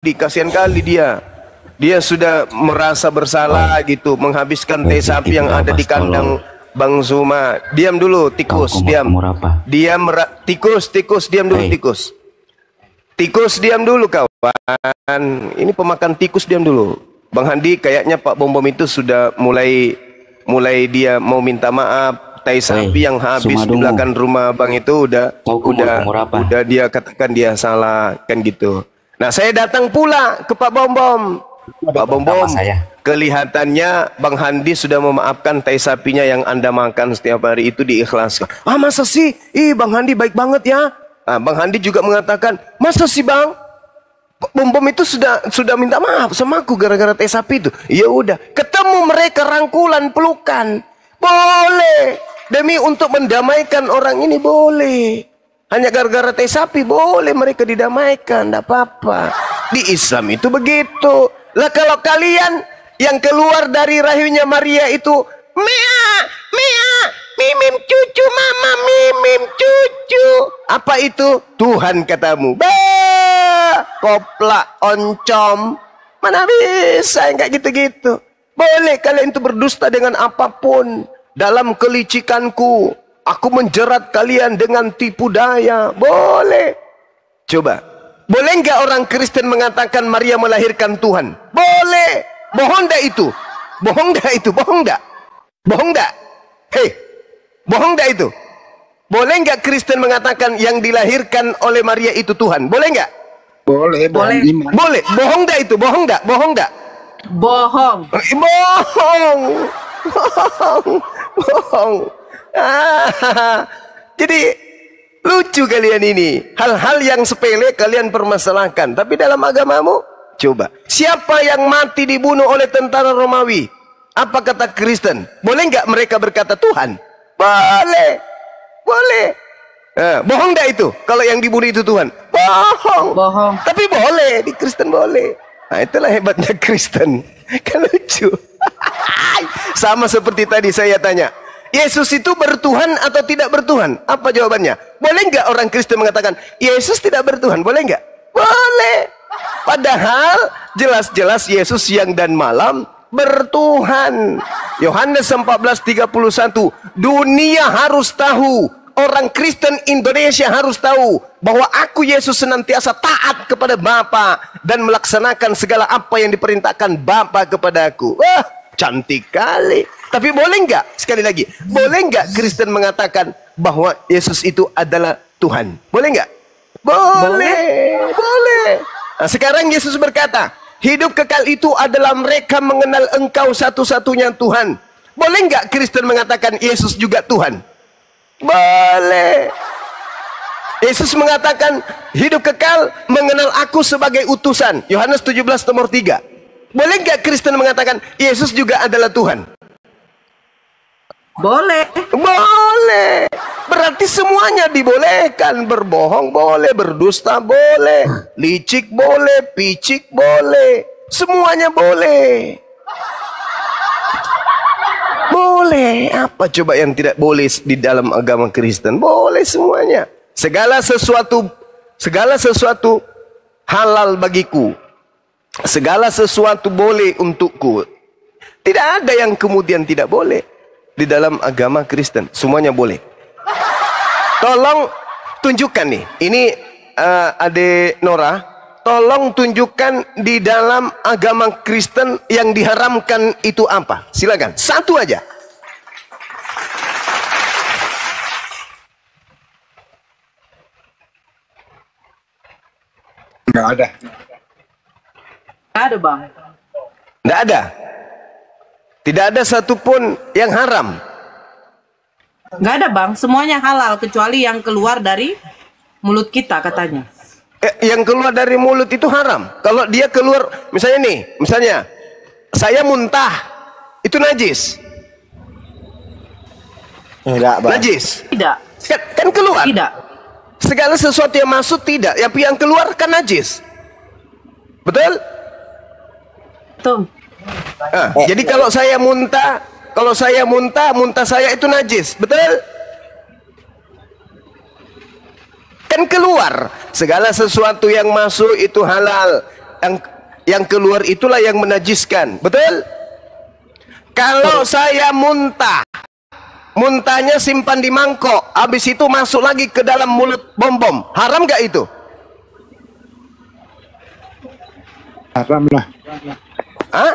kasihan kali dia. Dia sudah merasa bersalah gitu, menghabiskan teh sapi yang ada di kandang Bang Zuma. Diam dulu, tikus, diam. Tikus, diam dulu, tikus. Tikus, diam dulu kawan. Ini pemakan tikus, diam dulu. Bang Handi, kayaknya Pak Bom Bom itu sudah mulai dia mau minta maaf. Tai sapi yang habis di belakang rumah Bang itu udah dia katakan dia salah kan gitu. Nah, saya datang pula ke Pak Bom Bom. Pak Bom Bom, kelihatannya Bang Handi sudah memaafkan tai sapinya yang Anda makan setiap hari itu diikhlaskan. Ah, masa sih? Ih, Bang Handi baik banget ya. Ah, Bang Handi juga mengatakan, masa sih Bang? Bom Bom itu sudah minta maaf sama aku gara-gara tai sapi itu. Ya udah, ketemu mereka rangkulan, pelukan. Boleh. Demi untuk mendamaikan orang ini boleh. Hanya gara-gara tai sapi boleh mereka didamaikan, tidak apa-apa. Di Islam itu begitu. Lah kalau kalian yang keluar dari rahimnya Maria itu Mia, mimim cucu mama, mimim cucu. Apa itu? Tuhan katamu. Bah, koplak, oncom. Mana bisa enggak gitu-gitu. Boleh kalian itu berdusta dengan apapun. Dalam kelicikanku, aku menjerat kalian dengan tipu daya. Boleh. Coba. Boleh nggak orang Kristen mengatakan Maria melahirkan Tuhan? Boleh. Bohong nggak itu? Bohong nggak itu? Bohong nggak? Bohong nggak? Hei, bohong nggak itu? Boleh nggak Kristen mengatakan yang dilahirkan oleh Maria itu Tuhan? Boleh nggak? Boleh. Boleh. Boleh. Bohong nggak itu? Bohong nggak? Bohong nggak? Bohong. Bohong. Bohong. Bohong. Jadi lucu kalian ini. Hal-hal yang sepele kalian permasalahkan. Tapi dalam agamamu, coba. Siapa yang mati dibunuh oleh tentara Romawi? Apa kata Kristen? Boleh nggak mereka berkata Tuhan? Boleh. Boleh. Bohong nggak itu? Kalau yang dibunuh itu Tuhan? Bohong. Bohong. Tapi boleh. Di Kristen boleh. Nah, itulah hebatnya Kristen. Kan lucu. Sama seperti tadi saya tanya. Yesus itu bertuhan atau tidak bertuhan? Apa jawabannya? Boleh nggak orang Kristen mengatakan Yesus tidak bertuhan? Boleh nggak? Boleh. Padahal jelas-jelas Yesus siang dan malam bertuhan. Yohanes 14:31. Dunia harus tahu, orang Kristen Indonesia harus tahu bahwa aku Yesus senantiasa taat kepada Bapa dan melaksanakan segala apa yang diperintahkan Bapa kepadaku. Wah, cantik kali. Tapi boleh nggak, sekali lagi, boleh nggak Kristen mengatakan bahwa Yesus itu adalah Tuhan? Boleh nggak? Boleh. Boleh. Nah, sekarang Yesus berkata, hidup kekal itu adalah mereka mengenal Engkau satu-satunya Tuhan. Boleh nggak Kristen mengatakan Yesus juga Tuhan? Boleh. Yesus mengatakan hidup kekal mengenal aku sebagai utusan. Yohanes 17:3. Boleh nggak Kristen mengatakan Yesus juga adalah Tuhan? Boleh. Boleh. Berarti semuanya dibolehkan. Berbohong boleh, berdusta boleh, licik boleh, picik boleh. Semuanya boleh. Boleh. Apa coba yang tidak boleh di dalam agama Kristen? Boleh semuanya. Segala sesuatu halal bagiku. Segala sesuatu boleh untukku. Tidak ada yang kemudian tidak boleh. Di dalam agama Kristen semuanya boleh. Tolong tunjukkan nih. Ini Ade Nora, tolong tunjukkan di dalam agama Kristen yang diharamkan itu apa? Silakan. Satu aja. Nggak ada. Nggak ada, Bang. Nggak ada. Tidak ada satupun yang haram. Nggak ada, Bang. Semuanya halal kecuali yang keluar dari mulut kita katanya. Yang keluar dari mulut itu haram. Kalau dia keluar, misalnya saya muntah, itu najis. Enggak, Bang. Najis. Tidak. Kan keluar. Tidak. Segala sesuatu yang masuk tidak, yang keluar kan najis. Betul? Betul. Jadi kalau saya muntah, muntah saya itu najis, betul? Kan keluar. Segala sesuatu yang masuk itu halal. yang keluar itulah yang menajiskan. Betul? Kalau saya muntah, muntahnya simpan di mangkok, habis itu masuk lagi ke dalam mulut bom-bom, haram gak itu? Haram lah. Hah?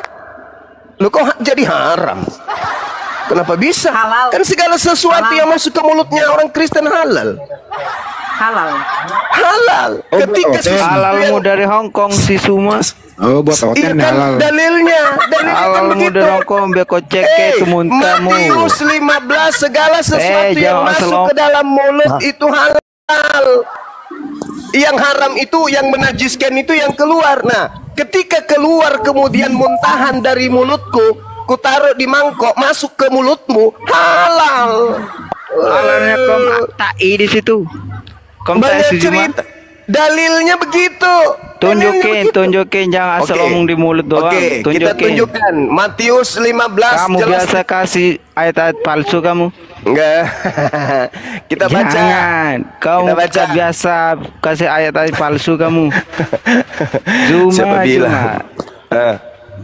Lu kok jadi haram? Kenapa bisa? Halal. Kan segala sesuatu Halal. yang masuk ke mulutnya orang Kristen halal. Halal. Halal. Ketika hotel. Halalmu dari Hong Kong si Suma. Oh, buat Iya hotel kan halal. dalilnya kan Halalmu begitu. dari Hong Kong biar kau cek ke muntamu. Matius 15 segala sesuatu yang jangan masuk selong. ke dalam mulut itu halal. Yang haram itu, yang menajiskan itu yang keluar. Nah, ketika keluar kemudian muntahan dari mulutku, ku taruh di mangkok, masuk ke mulutmu, halal. Halalnya kau tai di situ. Kau tai Banyak si Suma. cerita. Dalilnya begitu. Tunjukin jangan asal Oke. omong di mulut doang. Oke, kita tunjukkan Matius 15 Kamu jelas. biasa kasih ayat-ayat palsu kamu. Enggak. Kita baca. Jangan. Kamu Kita baca. biasa kasih ayat-ayat palsu kamu. Siapa Cuma. bilang?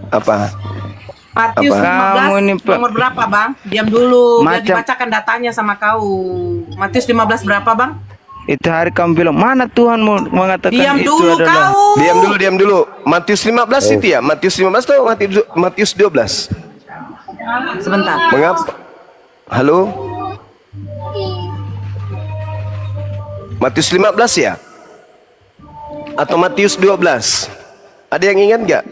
Apa? Matius Apa? 15 Kamu ini, Pak. nomor berapa, Bang? Diam dulu, biar Macam- dibacakan datanya sama kau. Matius 15 berapa, Bang? Itu hari kamu bilang mana Tuhan mau mengatakan Diam itu dulu adalah kau. Diam dulu. Matius 15 itu ya? Matius 15 atau Matius 12? Sebentar. Mengapa? Halo? Matius 15 ya? Atau Matius 12? Ada yang ingat nggak?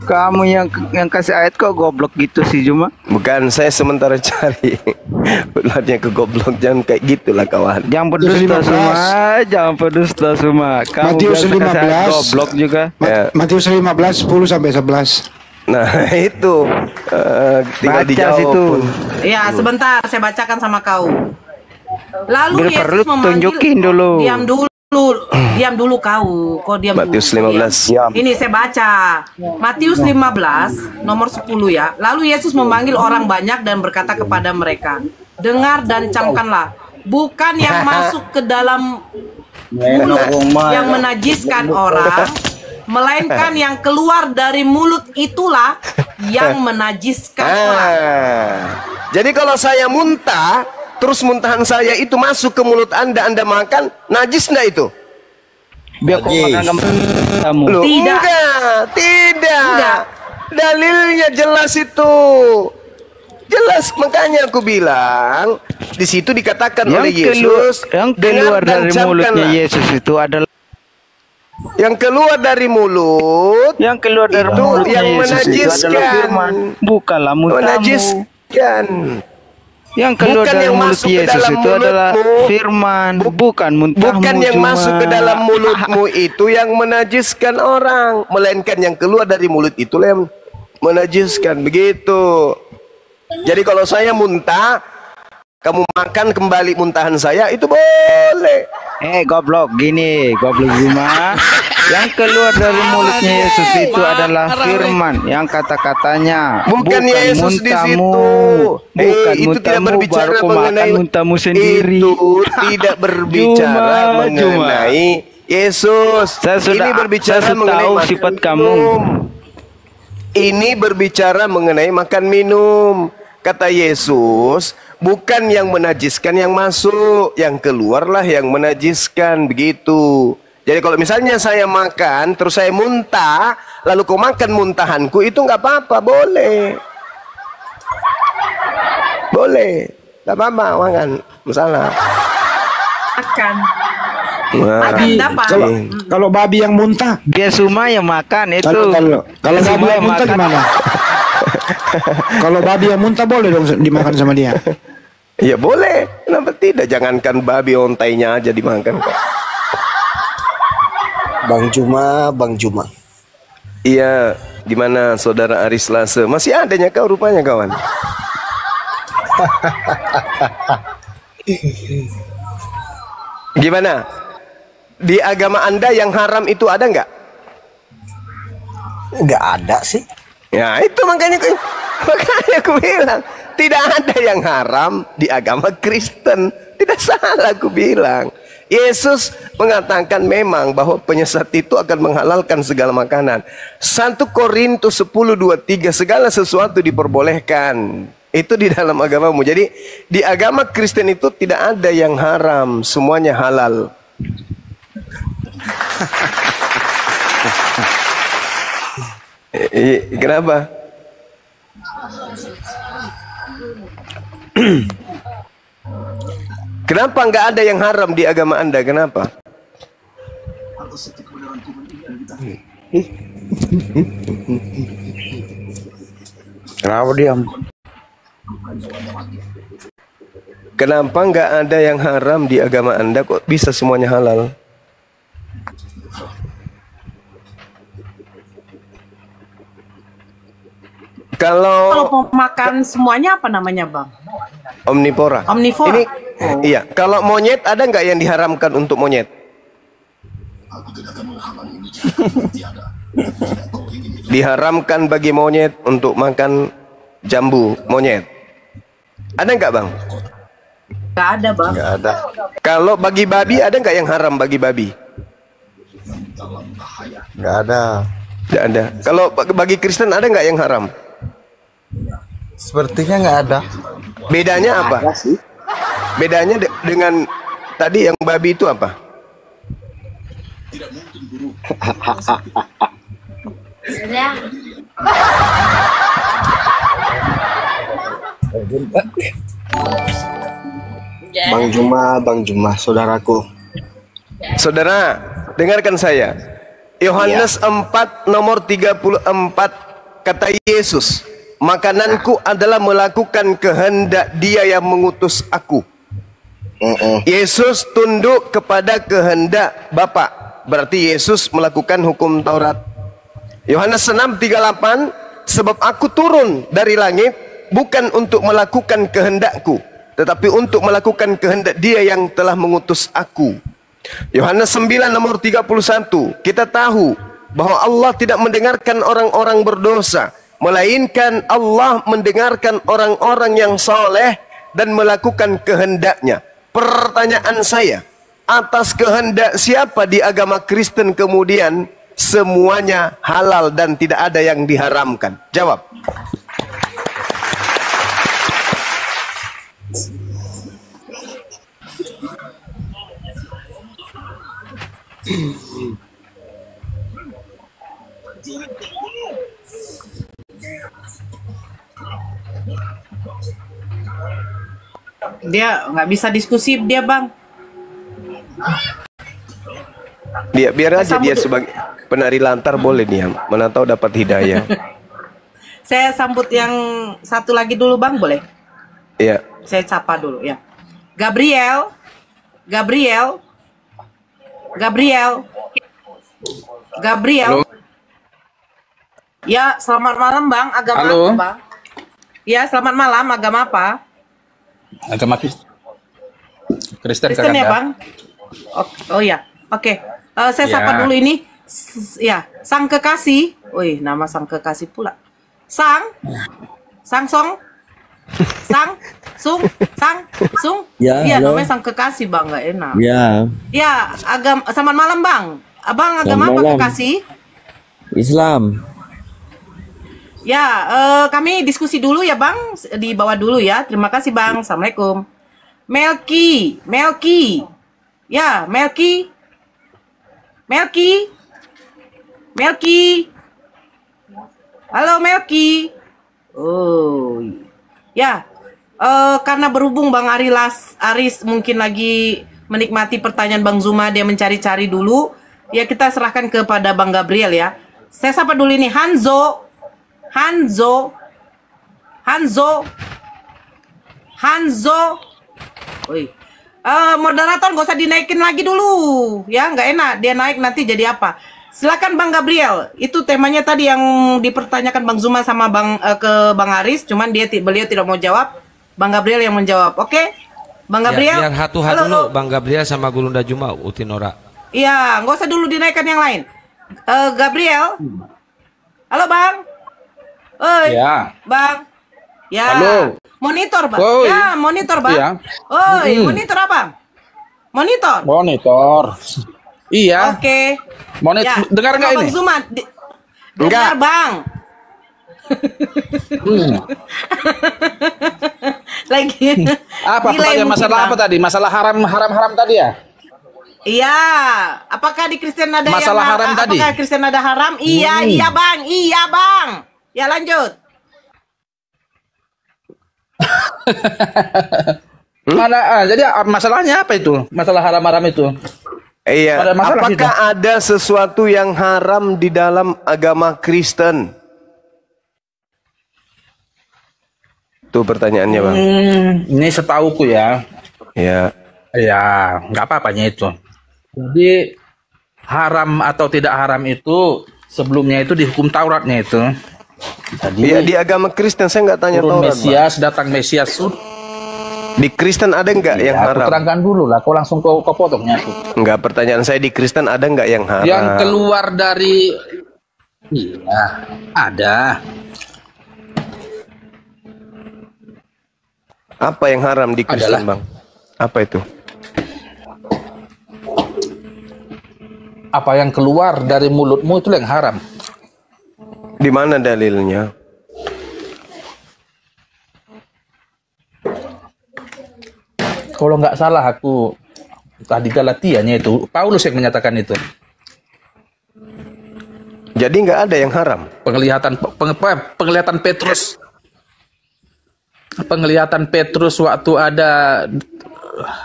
kamu yang kasih ayat kok goblok gitu sih cuma. Bukan, saya sementara cari. Belarnya ke goblok, jangan kayak gitulah kawan. Jangan berdusta 15. semua, jangan berdusta semua. Kamu Matius biasa kasih ayat 15. goblok juga. Ya. Matius 15 10 sampai 11. Nah itu tinggal Baca dijawab situ. pun. Ya, sebentar saya bacakan sama kau. Lalu Bila Yesus perlu memanggil, tunjukin dulu. Diam dulu kau. Kau diam Matius dulu. 15. Diam. Ini saya baca. Matius 15 nomor 10 ya. Lalu Yesus memanggil orang banyak dan berkata kepada mereka, "Dengar dan camkanlah. Bukan yang masuk ke dalam mulut yang menajiskan orang, melainkan yang keluar dari mulut itulah yang menajiskan orang." Jadi kalau saya muntah, terus muntahan saya itu masuk ke mulut Anda makan, najis enggak itu? Biar kau makan kamu. Loh, Tidak. Tidak. Dalilnya jelas itu. Jelas, makanya aku bilang di situ dikatakan oleh Yesus, yang dengar keluar dan dari mulutnya camkanlah. Yesus itu adalah Yang keluar dari mulut itu mulutnya yang Yesus itu adalah menajiskan. firman, bukanlah muntamu. Menajiskan. Yang keluar Bukan dari yang mulut masuk ke Yesus dalam itu adalah mulutmu. firman, bukan muntahmu. Bukan yang cuma. masuk ke dalam mulutmu itu yang menajiskan orang, melainkan yang keluar dari mulut itulah yang menajiskan. Begitu. Jadi kalau saya muntah, kamu makan kembali muntahan saya, itu boleh. Goblok gini, goblok cuma. Yang keluar dari mulutnya Yesus itu adalah firman, yang kata-katanya Bukan Yesus di muntamu, situ. bukan Itu tidak muntamu, berbicara baru kau makan mengenai muntamu sendiri. Itu tidak berbicara Cuma. mengenai Yesus. Ini berbicara saya sudah mengenai tahu makan sifat kamu. minum. Ini berbicara mengenai makan minum. Kata Yesus, bukan yang menajiskan yang masuk, yang keluarlah yang menajiskan. Begitu. Jadi kalau misalnya saya makan, terus saya muntah, lalu kau makan muntahanku, itu nggak apa-apa, boleh. Boleh. Nggak apa-apa, makan. Masalah. Akan Nah, dapat. Kalau babi yang muntah, Dia semua yang makan itu. kalau babi Semua yang muntah makan. gimana? Kalau babi yang muntah boleh dong dimakan sama dia. ya boleh. Kenapa tidak? Jangankan babi, ontainya aja dimakan kok. Bang Juma. Iya, gimana saudara Aris Lase? Masih adanya kau rupanya kawan. Gimana? Di agama Anda yang haram itu ada nggak? Nggak ada sih. Ya itu makanya aku bilang tidak ada yang haram di agama Kristen. Tidak salah aku bilang. Yesus mengatakan memang bahwa penyesat itu akan menghalalkan segala makanan. 1 Korintus 10:23, segala sesuatu diperbolehkan. Itu di dalam agamamu. Jadi di agama Kristen itu tidak ada yang haram, semuanya halal. Kenapa? Kenapa nggak ada yang haram di agama Anda? Kenapa? Kenapa diam? Kenapa nggak ada yang haram di agama Anda? Kok bisa semuanya halal? Kalau mau makan semuanya apa namanya, Bang? Omnivora. Omnivora. Ini, iya. Kalau monyet ada nggak yang diharamkan untuk monyet? Diharamkan bagi monyet untuk makan jambu monyet. Ada nggak, Bang? Nggak ada, Bang. Nggak ada. Kalau bagi babi ada nggak yang haram bagi babi? Nggak ada. Nggak ada. Kalau bagi Kristen ada nggak yang haram? Sepertinya nggak ada. Bedanya apa? Bedanya dengan tadi yang babi itu apa? Bang Juma, saudaraku. Saudara, dengarkan saya. Yohanes 4 nomor 34 kata Yesus, makananku adalah melakukan kehendak Dia yang mengutus aku. Yesus tunduk kepada kehendak Bapa. Berarti Yesus melakukan hukum Taurat. Yohanes 6:38, sebab aku turun dari langit bukan untuk melakukan kehendakku, tetapi untuk melakukan kehendak Dia yang telah mengutus aku. Yohanes 9 nomor 31, kita tahu bahwa Allah tidak mendengarkan orang-orang berdosa, melainkan Allah mendengarkan orang-orang yang soleh dan melakukan kehendaknya. Pertanyaan saya, atas kehendak siapa di agama Kristen kemudian semuanya halal dan tidak ada yang diharamkan? Jawab. Dia nggak bisa diskusi dia, Bang. Dia biar aja dia sebagai penari lantar boleh dia, mana tahu dapat hidayah. Saya sambut yang satu lagi dulu, Bang, boleh? Iya. Saya sapa dulu ya. Gabriel. Gabriel. Gabriel. Gabriel. Halo. Ya, selamat malam, Bang. Agama Halo. apa, Bang? Ya, selamat malam. Agama apa? Agama Kristen. Kristen ya, Kakanda. Bang? Oh ya, oke. Saya Ya. sapa dulu ini. Ya, Sang Kekasih. Wih, nama Sang Kekasih pula. Sang Song. Sung. Ya, Iya, halo. namanya Sang Kekasih, Bang. Nggak enak. Ya, Ya, selamat malam, Bang. Abang agama Selamat apa, malam. Kekasih? Islam. Ya, kami diskusi dulu ya, Bang. Di bawah dulu ya. Terima kasih, Bang. Assalamualaikum. Melki. Ya, Melki. Halo, Melki. Oh, ya. Karena berhubung Bang Aris mungkin lagi menikmati pertanyaan Bang Zuma, dia mencari-cari dulu. Ya, kita serahkan kepada Bang Gabriel ya. Saya sapa dulu ini Hanzo. Woi. Moderator gak usah dinaikin lagi dulu. Ya, nggak enak. Dia naik nanti jadi apa? Silakan Bang Gabriel. Itu temanya tadi yang dipertanyakan Bang Zuma sama ke Bang Aris, cuman beliau tidak mau jawab. Bang Gabriel yang menjawab. Oke? Bang Gabriel. Biar hatu-hatu dulu Bang Gabriel sama Gulunda Juma Utinora. Iya, nggak usah dulu dinaikkan yang lain. Gabriel. Halo, Bang. Oi. Ya. Bang. Ya. Halo. Monitor, Bang. Oi. Ya, monitor, Bang. Iya. Oi, monitor apa? Monitor. Monitor. Iya. Oke. Monitor. Dengar nggak Bang ini? Zuma, dengar Bang. Lagi. Apa pertanyaan masalah apa tadi? Masalah haram tadi ya? Iya. Apakah di Kristen ada Masalah yang haram tadi? Apakah Kristen ada haram? Iya, iya Bang. Iya Bang. Ya lanjut. Mana? Jadi masalahnya apa itu? Masalah haram itu? Iya. Ada masalah Apakah ada sesuatu yang haram di dalam agama Kristen? Itu pertanyaannya, Bang. Ini setauku ya. Ya. Ya, nggak apa-apanya itu. Jadi haram atau tidak haram itu sebelumnya itu di hukum Tauratnya itu. Jadi Iya, di agama Kristen saya nggak tanya turun Taurat, Bang. Mesias, datang Mesias. Di Kristen ada nggak yang Ya, aku haram? terangkan dulu lah. Kau langsung kau potongnya tuh. Enggak, pertanyaan saya di Kristen ada nggak yang haram? Yang keluar dari, iya, ada. Apa yang haram di Kristen, Bang? Apa itu? Apa yang keluar dari mulutmu itu yang haram. Di mana dalilnya? Kalau nggak salah aku tadi Galatianya itu Paulus yang menyatakan itu. Jadi nggak ada yang haram. Penglihatan Petrus. Penglihatan Petrus waktu ada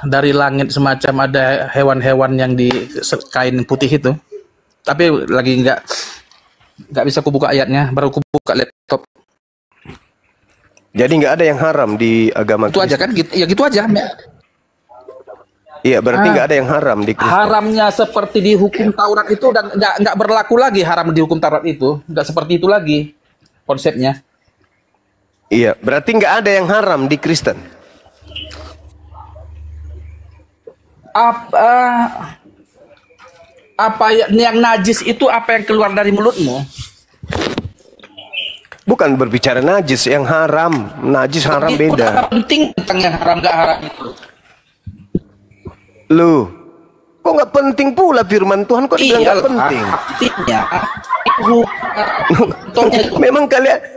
dari langit semacam ada hewan-hewan yang di kain putih itu. Tapi lagi nggak bisa kubuka ayatnya, baru kubuka laptop. Jadi nggak ada yang haram di agama Itu Kristen. aja kan? Ya gitu aja. Iya, berarti nggak ada yang haram di Kristen. Haramnya seperti di hukum Taurat itu dan nggak berlaku lagi haram di hukum Taurat itu, nggak seperti itu lagi konsepnya. Iya, berarti nggak ada yang haram di Kristen. Apa yang najis itu apa yang keluar dari mulutmu? Bukan berbicara najis, yang haram. Najis haram Itu beda. apa penting tentang yang haram nggak haram itu? Lu, kok nggak penting pula firman Tuhan? Kok dibilang nggak penting? Artinya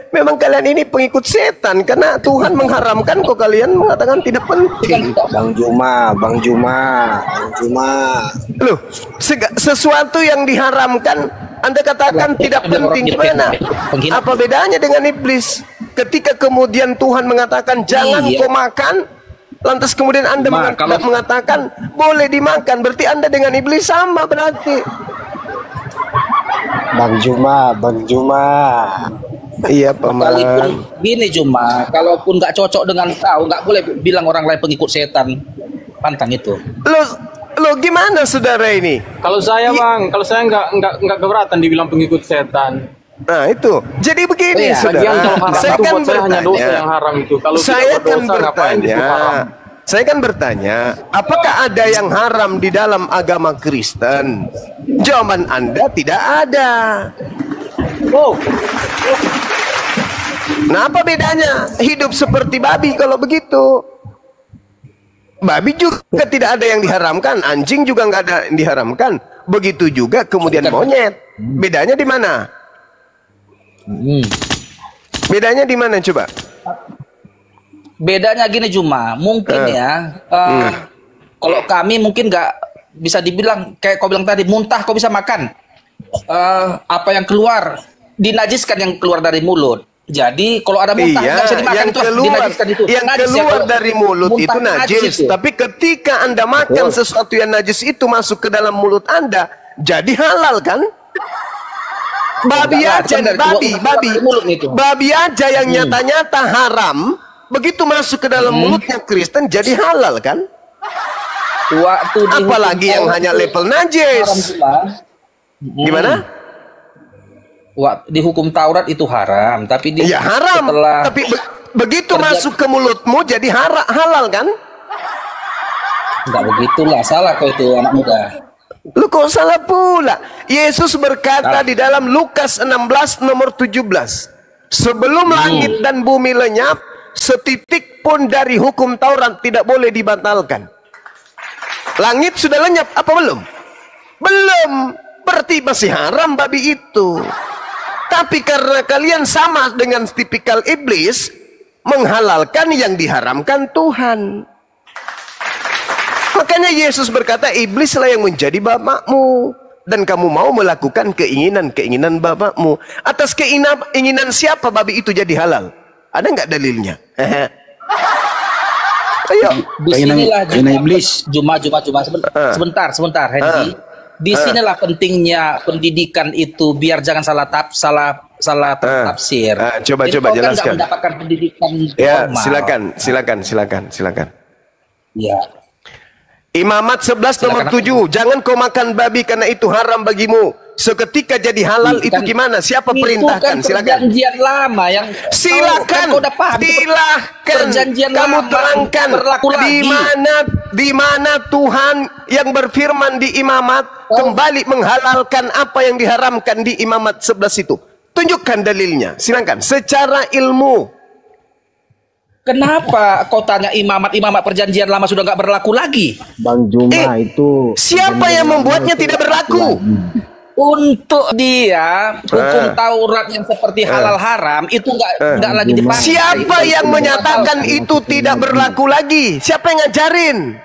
Memang kalian ini pengikut setan karena Tuhan mengharamkan, kok kalian mengatakan tidak penting. Bang Juma. Loh, sesuatu yang diharamkan Anda katakan tidak penting, gimana? Apa bedanya dengan iblis? Ketika kemudian Tuhan mengatakan jangan kau makan, lantas kemudian Anda mengatakan boleh dimakan, berarti Anda dengan iblis sama berarti. Bang Juma. Iya, Paman. Gini cuma, kalaupun nggak cocok dengan kau, nggak boleh bilang orang lain pengikut setan. Pantang itu. Lo gimana saudara ini? Kalau saya Bang, kalau saya nggak keberatan dibilang pengikut setan. Nah itu, jadi begini saudara. Saya kan hanya dosa yang haram itu. Kalau saya kan bertanya, apakah ada yang haram di dalam agama Kristen? Jawaban Anda tidak ada. Nah, apa bedanya hidup seperti babi kalau begitu? Babi juga tidak ada yang diharamkan, anjing juga nggak ada yang diharamkan. Begitu juga kemudian monyet. Bedanya di mana? Bedanya di mana coba? Bedanya gini cuma, mungkin kalau kami mungkin nggak bisa dibilang kayak kau bilang tadi, muntah kau bisa makan. Apa yang keluar dinajiskan yang keluar dari mulut. Jadi kalau ada muntah nggak bisa dimakan, yang itu dinajiskan itu. Yang keluar dari mulut itu najis. Tapi ketika Anda makan sesuatu yang najis itu masuk ke dalam mulut Anda, jadi halal kan? Babi aja, babi aja yang nyata-nyata haram, begitu masuk ke dalam mulutnya Kristen jadi halal kan? Apalagi yang hanya level najis. Gimana? Di hukum Taurat itu haram, tapi ya haram. Tapi begitu masuk ke mulutmu jadi halal kan? Enggak begitulah, salah kau itu anak muda. Lu kok salah pula? Yesus berkata di dalam Lukas 16 nomor 17, sebelum langit dan bumi lenyap, setitik pun dari hukum Taurat tidak boleh dibatalkan. Langit sudah lenyap apa belum? Belum. Berarti masih haram babi itu. Tapi karena kalian sama dengan tipikal iblis, menghalalkan yang diharamkan Tuhan. Makanya Yesus berkata, iblislah yang menjadi bapakmu. Dan kamu mau melakukan keinginan-keinginan bapakmu. Atas keinginan siapa babi itu jadi halal? Ada nggak dalilnya? Ayo. Disinilah Juma. Sebentar, Henry. Disinilah pentingnya pendidikan itu, biar jangan salah tafsir. Coba Jadi, jelaskan. Kan mendapatkan pendidikan Ya, normal. silakan. Ya. Imamat 11 nomor 7. Jangan kau makan babi karena itu haram bagimu. Seketika jadi halal itu gimana? Siapa perintahkan? Itu kan Silakan. perjanjian lama yang Silakan. kau udah paham. Silakan. Perjanjian Kamu lama terangkan berlaku lagi. di mana Tuhan yang berfirman di Imamat kembali menghalalkan apa yang diharamkan di Imamat 11 itu. Tunjukkan dalilnya. Silakan. Secara ilmu. Kenapa kau tanya imamat perjanjian lama sudah nggak berlaku lagi? Bang Juma itu. Siapa yang membuatnya tidak berlaku? Untuk dia hukum Taurat yang seperti halal haram itu nggak lagi dipakai. Siapa yang menyatakan itu tidak berlaku lagi? Siapa yang ngajarin?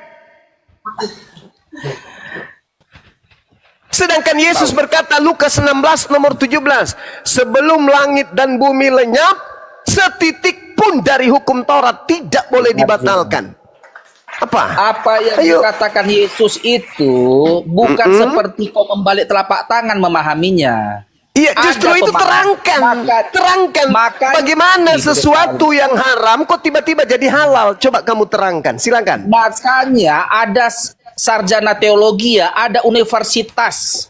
Sedangkan Yesus berkata Lukas 16 nomor 17, sebelum langit dan bumi lenyap, setitik pun dari hukum Taurat tidak boleh dibatalkan. Apa yang dikatakan Yesus itu bukan seperti kau membalik telapak tangan memahaminya. Iya, justru itu terangkan. Bagaimana sesuatu yang haram kok tiba-tiba jadi halal? Coba kamu terangkan, silakan. Makanya ada sarjana teologi, ada universitas.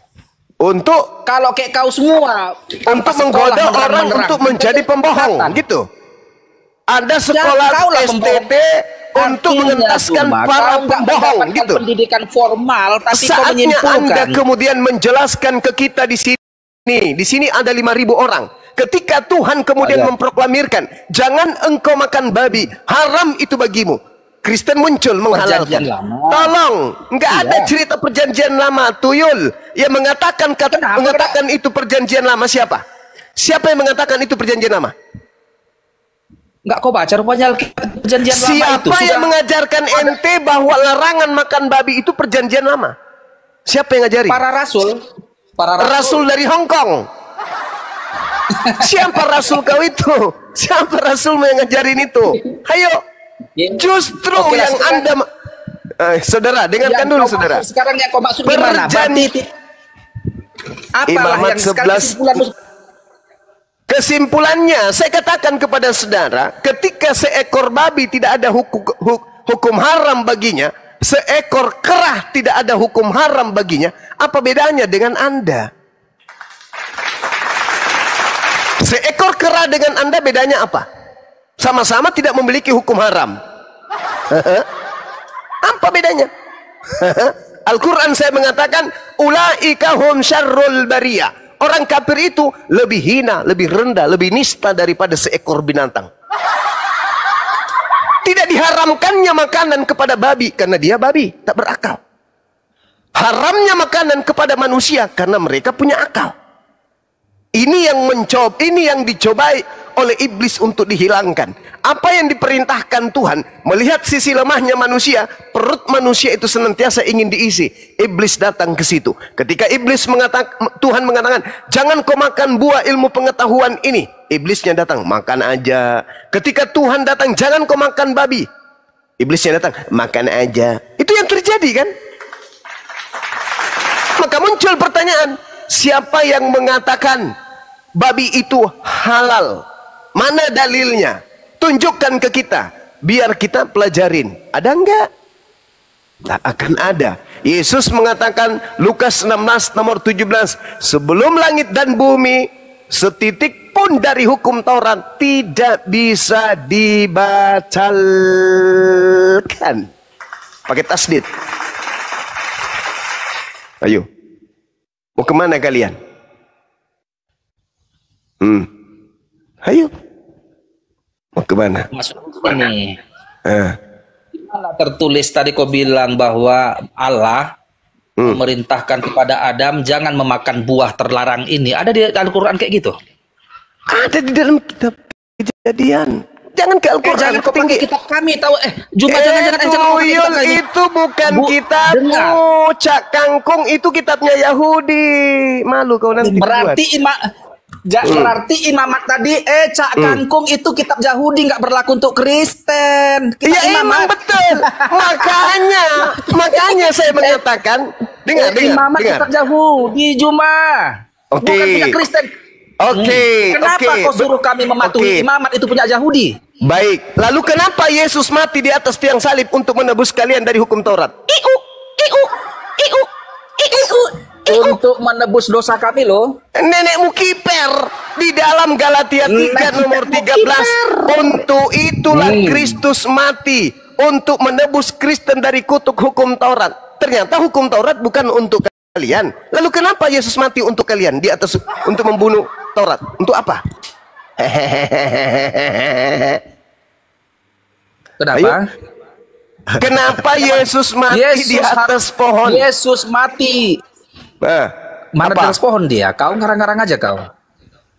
Untuk kalau kayak kau semua untuk menggoda orang untuk menjadi pembohong, gitu. Ada sekolah STT untuk mengentaskan para pembohong, gitu. Pendidikan formal, tapi saatnya Anda kemudian menjelaskan ke kita di sini. Di sini ada 5.000 orang. Ketika Tuhan kemudian memproklamirkan, jangan engkau makan babi, haram itu bagimu. Kristen muncul menghalalkan. Tolong, nggak ada cerita perjanjian lama, tuyul. Yang mengatakan itu perjanjian lama siapa? Siapa yang mengatakan itu perjanjian lama? Nggak kau baca rupanya perjanjian lama itu. Siapa yang mengajarkan ente bahwa larangan makan babi itu perjanjian lama? Siapa yang ngajari? Para rasul. Rasul dari Hong Kong. Siapa rasul kau itu? Siapa rasul yang ngajarin itu? Ayo. Justru yang Anda saudara, dengarkan dulu saudara. Sekarang yang kau maksud gimana? Apalah yang sekarang kesimpulannya, saya katakan kepada saudara, ketika seekor babi tidak ada hukum haram baginya, seekor kerah tidak ada hukum haram baginya, apa bedanya dengan Anda? Seekor kerah dengan Anda bedanya apa? Sama-sama tidak memiliki hukum haram. Apa bedanya? Al-Quran saya mengatakan, ulaika hum syarrul bariyah. Orang kafir itu lebih hina, lebih rendah, lebih nista daripada seekor binatang. Tidak diharamkannya makanan kepada babi karena dia babi, tak berakal. Haramnya makanan kepada manusia karena mereka punya akal. Ini yang dicobai oleh iblis untuk dihilangkan. Apa yang diperintahkan Tuhan, melihat sisi lemahnya manusia, perut manusia itu senantiasa ingin diisi. Iblis datang ke situ. Ketika Tuhan mengatakan, jangan kau makan buah ilmu pengetahuan ini. Iblisnya datang, makan aja. Ketika Tuhan datang, jangan kau makan babi. Iblisnya datang, makan aja. Itu yang terjadi kan? Maka muncul pertanyaan, siapa yang mengatakan babi itu halal? Mana dalilnya? Tunjukkan ke kita, biar kita pelajarin. Ada enggak? Tak akan ada. Yesus mengatakan Lukas 16 nomor 17, sebelum langit dan bumi setitik pun dari hukum Taurat tidak bisa dibatalkan. Pakai tasdid. Ayo, mau kemana kalian? Ayo, mau kemana? Masuk ini. tertulis tadi kau bilang bahwa Allah memerintahkan kepada Adam jangan memakan buah terlarang ini. Ada di Al-Quran kayak gitu? Ada di dalam kitab Kejadian. Jangan ke Al-Quran. Jangan kau pakai kitab kami tahu. Juma jangan itu bukan kitabmu. Cak Kangkung itu kitabnya Yahudi. Malu kau nanti. Berarti berarti imamat tadi Cak Kangkung itu kitab Yahudi, nggak berlaku untuk Kristen. Iya emang betul. makanya saya mengatakan dengar. Imamat kitab Yahudi Juma. Bukan punya Kristen. Kenapa kau suruh kami mematuhi imamat itu punya Yahudi? Baik. Lalu kenapa Yesus mati di atas tiang salib untuk menebus kalian dari hukum Taurat? Untuk menebus dosa kami loh. Nenekmu kiper di dalam Galatia 3 nomor 13. Untuk itulah Kristus mati untuk menebus Kristen dari kutuk hukum Taurat. Ternyata hukum Taurat bukan untuk kalian. Lalu kenapa Yesus mati untuk kalian di atas untuk membunuh Taurat? Untuk apa? Kenapa? Ayo. Kenapa Yesus mati di atas pohon? Yesus mati. Mana di atas pohon dia? Kau ngarang-ngarang aja kau.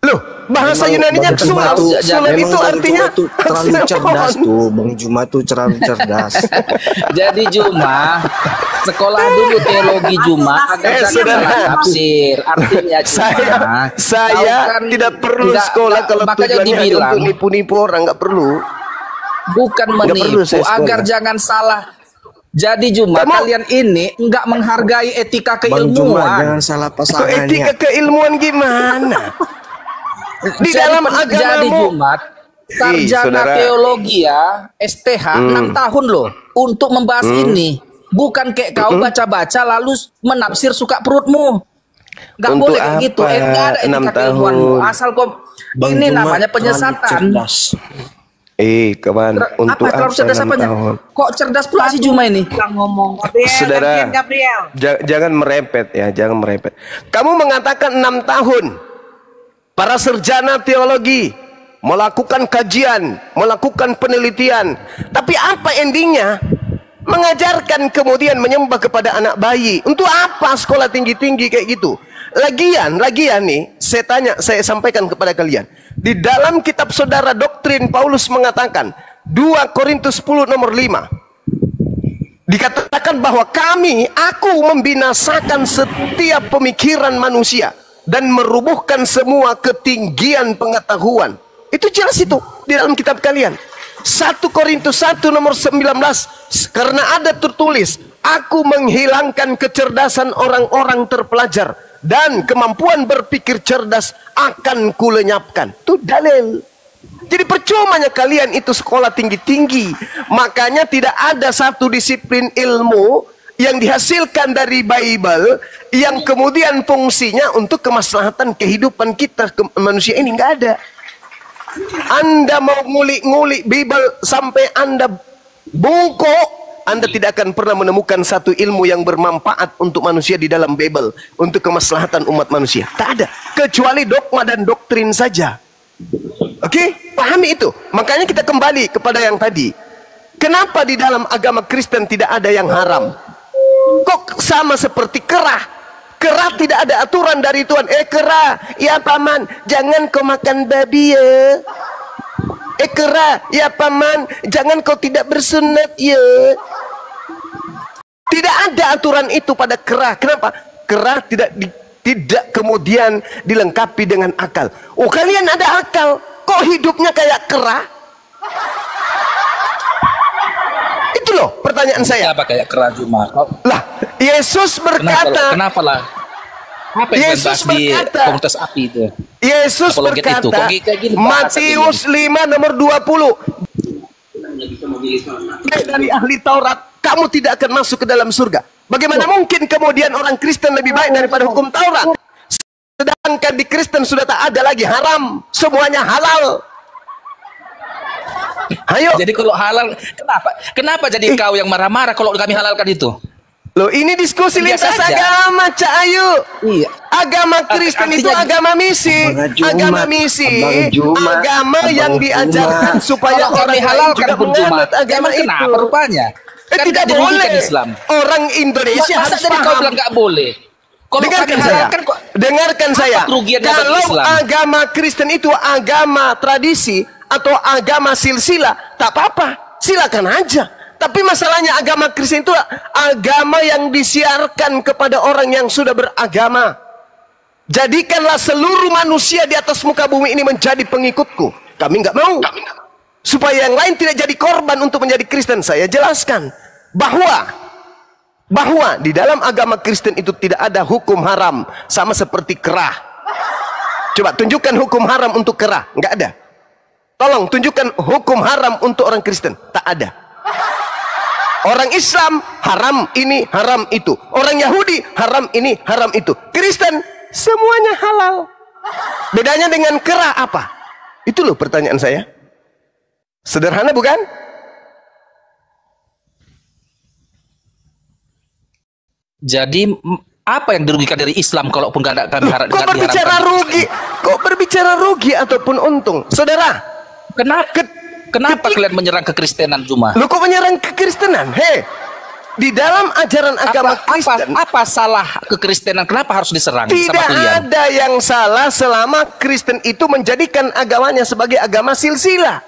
Loh, bahasa Yunaninya sulam itu artinya terlalu cerdas tuh. Bang Juma tuh terlalu cerdas. Jadi Juma sekolah dulu teologi Juma agar jangan tafsir. Artinya saya kan tidak perlu sekolah kalau tujuannya untuk nipu-nipu orang, nggak perlu. Bukan menipu, agar jangan salah. Jadi Juma kalian ini nggak menghargai etika keilmuan. Bang Juma jangan salah pasangannya. Etika keilmuan gimana? Di dalam agama jadi Jumat sarjana teologi ya STH 6 tahun loh untuk membahas ini, bukan kayak kau baca-baca lalu menafsir suka perutmu. Nggak boleh kayak gitu. Nggak ada etika keilmuanmu. Asal kau ini namanya penyesatan. Kawan, untuk apa cerdas apanya? Kok cerdas pula si Juma ini? Ngomong. Saudara, jangan merepet ya, jangan merepet. Kamu mengatakan 6 tahun. Para sarjana teologi melakukan kajian, melakukan penelitian. Tapi apa endingnya? Mengajarkan kemudian menyembah kepada anak bayi. Untuk apa sekolah tinggi-tinggi kayak gitu? Lagian nih, saya sampaikan kepada kalian. Di dalam kitab saudara doktrin Paulus mengatakan 2 Korintus 10 nomor 5. Dikatakan bahwa aku membinasakan setiap pemikiran manusia dan merubuhkan semua ketinggian pengetahuan. Itu jelas itu di dalam kitab kalian. 1 Korintus 1 nomor 19. Karena ada tertulis, aku menghilangkan kecerdasan orang-orang terpelajar dan kemampuan berpikir cerdas akan kulenyapkan. Itu dalil. Jadi percumanya kalian itu sekolah tinggi-tinggi. Makanya tidak ada satu disiplin ilmu yang dihasilkan dari Bible yang kemudian fungsinya untuk kemaslahatan kehidupan kita manusia ini. Nggak ada. Anda mau ngulik-ngulik Bible sampai Anda bungkuk, Anda tidak akan pernah menemukan satu ilmu yang bermanfaat untuk manusia di dalam Bible untuk kemaslahatan umat manusia. Tak ada, kecuali dogma dan doktrin saja. Oke, pahami itu. Makanya kita kembali kepada yang tadi. Kenapa di dalam agama Kristen tidak ada yang haram? Kok sama seperti kerah? Kerah tidak ada aturan dari Tuhan. Kerah, ya paman, jangan kau makan babi ya. Kerah, ya paman, jangan kau tidak bersunat ya. Tidak ada aturan itu pada kerah. Kenapa? Kerah tidak kemudian dilengkapi dengan akal. Oh, kalian ada akal, kok hidupnya kayak kerah? Itu loh pertanyaan saya. Apa kayak kerah Juma? Lah, Yesus berkata. Kenapa lah? Apa yang Yesus berkata di komunitas api itu? Yesus berkata, Matius 5 nomor 20. Dari ahli Taurat, kamu tidak akan masuk ke dalam surga. Bagaimana mungkin kemudian orang Kristen lebih baik daripada hukum Taurat? Sedangkan di Kristen sudah tak ada lagi haram, semuanya halal. Ayo. Jadi kalau halal, kenapa jadi kau yang marah-marah kalau kami halalkan itu? Loh, ini diskusi lintas agama, Cak Ayu. Iya. Agama Kristen itu agama misi. Agama misi. Agama yang diajarkan supaya orang dihalalkan juga menganut agama itu. Kenapa rupanya? Kan tidak nggak dirugikan boleh. Islam. Orang Indonesia Masa harus tadi kau paham. bilang nggak boleh? Kalau Dengarkan kami saya. halalkan kok. Dengarkan saya. kerugiannya bagi Kalau Islam? agama Kristen itu agama tradisi atau agama silsilah, tak apa-apa. Silakan aja. Tapi masalahnya agama Kristen itu agama yang disiarkan kepada orang yang sudah beragama. Jadikanlah seluruh manusia di atas muka bumi ini menjadi pengikutku. Kami nggak mau. Supaya yang lain tidak jadi korban untuk menjadi Kristen. Saya jelaskan bahwa di dalam agama Kristen itu tidak ada hukum haram sama seperti kerah. Coba tunjukkan hukum haram untuk kerah, nggak ada. Tolong tunjukkan hukum haram untuk orang Kristen, tak ada. Orang Islam haram ini, haram itu. Orang Yahudi haram ini, haram itu. Kristen semuanya halal. Bedanya dengan kerah apa? Itu loh pertanyaan saya. Sederhana bukan? Jadi apa yang dirugikan dari Islam kalaupun nggak ada kami harap? Kok berbicara rugi? Kok berbicara rugi ataupun untung? Saudara, Kenapa kalian menyerang kekristenan Juma? lu kok menyerang kekristenan? Hei, di dalam ajaran agama Kristen Apa salah kekristenan? Kenapa harus diserang sama tidak kalian? ada yang salah selama Kristen itu menjadikan agamanya sebagai agama silsilah.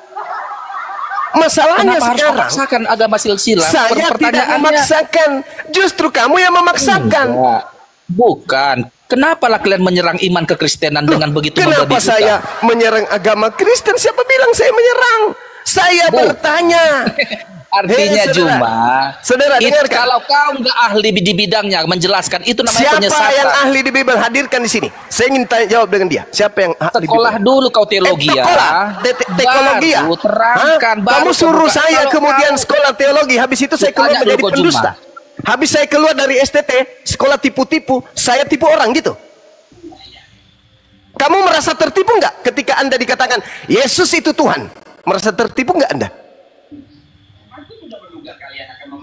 Masalahnya Kenapa harus sekarang memaksakan agama silsilah? saya tidak Pertanyaannya- memaksakan, justru kamu yang memaksakan. Enggak. Bukan. Kenapa lah kalian menyerang iman kekristenan dengan begitu Kenapa membabi buta? saya menyerang agama Kristen? Siapa bilang saya menyerang? Saya bertanya. Artinya Hei, saudara. Juma, Saudara, dengarkan. kalau kau nggak ahli di bidangnya menjelaskan itu namanya Siapa penyesatan. yang ahli di Bible hadirkan di sini? Saya ingin tanya jawab dengan dia. Siapa yang ahli di Sekolah Bible? dulu kau teologi ya. Teologi ya? Baru terangkan. Hah? Kamu suruh saya Kalau kemudian kau- sekolah teologi. Habis itu saya keluar Tanya menjadi dulu kau, pendusta. Habis saya keluar dari STT, sekolah tipu-tipu, saya tipu orang gitu. Kamu merasa tertipu nggak ketika Anda dikatakan Yesus itu Tuhan? Merasa tertipu nggak Anda?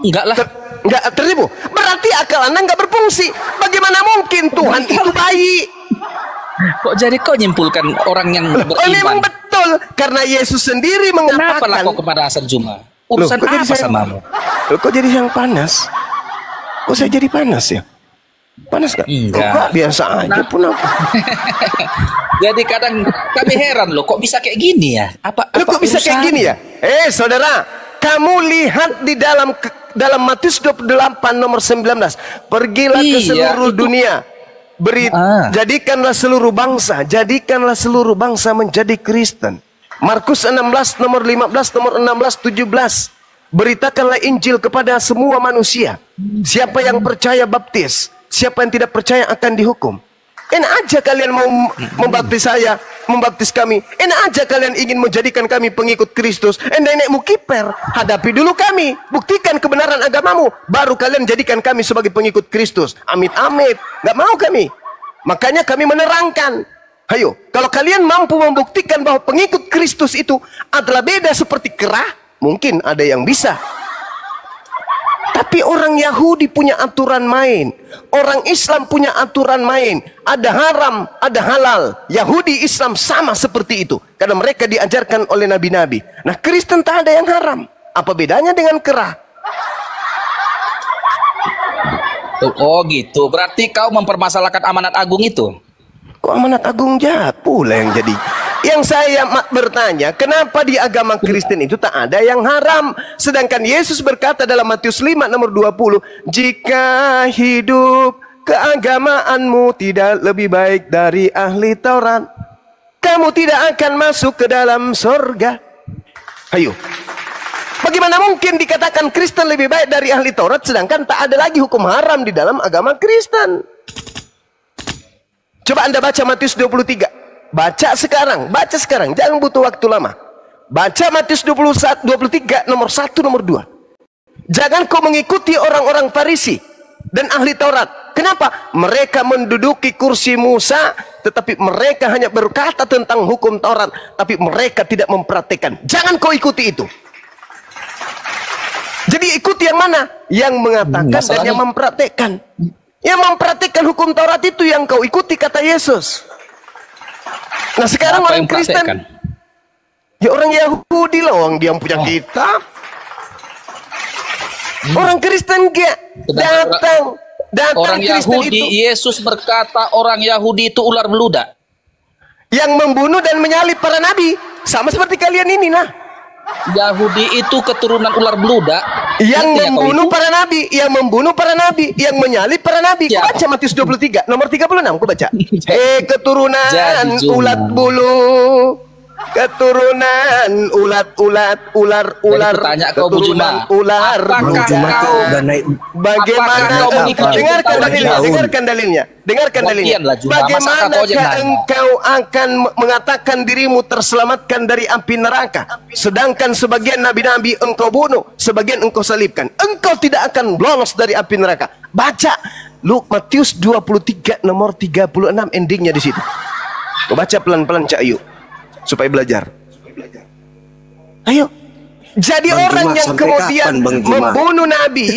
Enggak lah. Nggak tertipu. Berarti akal Anda nggak berfungsi. Bagaimana mungkin Tuhan itu baik? Kok jadi kau nyimpulkan orang yang Oh, memang beriman? betul. Karena Yesus sendiri Kenapa lah mengatakan. kau kepanasan Juma? Urusan Loh, kok jadi apa saya- samamu? Loh, kok jadi yang panas? Kok saya jadi panas ya? Panas gak? Enggak. Kok biasa aja pun apa? Jadi kadang kami heran loh, kok bisa kayak gini ya? Loh, kok bisa kayak gini ya? Saudara, kamu lihat di dalam Matius 28 nomor 19. Pergilah ke Iya, seluruh itu- dunia. Jadikanlah seluruh bangsa menjadi Kristen. Markus 16 nomor 15 nomor 16 17. Beritakanlah Injil kepada semua manusia. Siapa yang percaya baptis, siapa yang tidak percaya akan dihukum. Enak aja kalian mau membaptis saya, membaptis kami. Enak aja kalian ingin menjadikan kami pengikut Kristus. Nenek mukiper, hadapi dulu kami, buktikan kebenaran agamamu, baru kalian jadikan kami sebagai pengikut Kristus. Amit-amit, nggak mau kami. Makanya kami menerangkan. Ayo, kalau kalian mampu membuktikan bahwa pengikut Kristus itu adalah beda seperti kerah, mungkin ada yang bisa. Tapi orang Yahudi punya aturan main. Orang Islam punya aturan main. Ada haram, ada halal. Yahudi, Islam sama seperti itu. Karena mereka diajarkan oleh nabi-nabi. Nah, Kristen tak ada yang haram. Apa bedanya dengan kerah? Oh gitu, berarti kau mempermasalahkan amanat agung itu? Kok amanat agung jahat pula yang jadi? Yang saya bertanya, kenapa di agama Kristen itu tak ada yang haram? Sedangkan Yesus berkata dalam Matius 5 nomor 20, jika hidup keagamaanmu tidak lebih baik dari ahli Taurat, kamu tidak akan masuk ke dalam sorga. Ayo, bagaimana mungkin dikatakan Kristen lebih baik dari ahli Taurat, sedangkan tak ada lagi hukum haram di dalam agama Kristen? Coba Anda baca Matius 23. Baca sekarang, jangan butuh waktu lama. Baca Matius 23 nomor 1 nomor 2. Jangan kau mengikuti orang-orang Farisi dan ahli Taurat. Kenapa? Mereka menduduki kursi Musa, tetapi mereka hanya berkata tentang hukum Taurat, tapi mereka tidak mempraktikkan. Jangan kau ikuti itu. Jadi ikuti yang mana? Yang mengatakan dan yang mempraktikkan. Yang mempraktikkan hukum Taurat itu yang kau ikuti, kata Yesus. Nah sekarang Apa orang yang Kristen, praktekkan? ya orang Yahudi lah, orang dia yang punya kitab. Orang Kristen enggak. Datang Orang Kristen Yahudi, itu Yesus berkata orang Yahudi itu ular beludak. yang membunuh dan menyalib para nabi, sama seperti kalian ini nah. Yahudi itu keturunan ular beludak. Yang Ngerti ya kau membunuh itu? para nabi, yang membunuh para nabi, yang menyalib para nabi. Kau Siapa? baca Matius 23 nomor 36, kau baca. Keturunan Jadi, Juma. ulat bulu, keturunan ulat-ulat, ular-ular, Jadi tanya kau, Bu keturunan Juma, ular. apakah Bang Juma kau- tuh udah naik. Bagaimana Apakah kau mengikuti dengarkan tahun dalilnya, tahun? dengarkan dalilnya, dengarkan dalilnya. Latihan lah, Juma. Bagaimana Masa kau aja nanya? engkau akan mengatakan dirimu terselamatkan dari api neraka, sedangkan sebagian nabi-nabi engkau bunuh, sebagian engkau salibkan. Engkau tidak akan lolos dari api neraka. Baca Matius 23 nomor 36, endingnya di situ. Kau baca pelan-pelan Cak Ayu supaya belajar. Ayo. Jadi Bang orang Juma, yang sampai kemudian kapan, Bang Juma? membunuh nabi,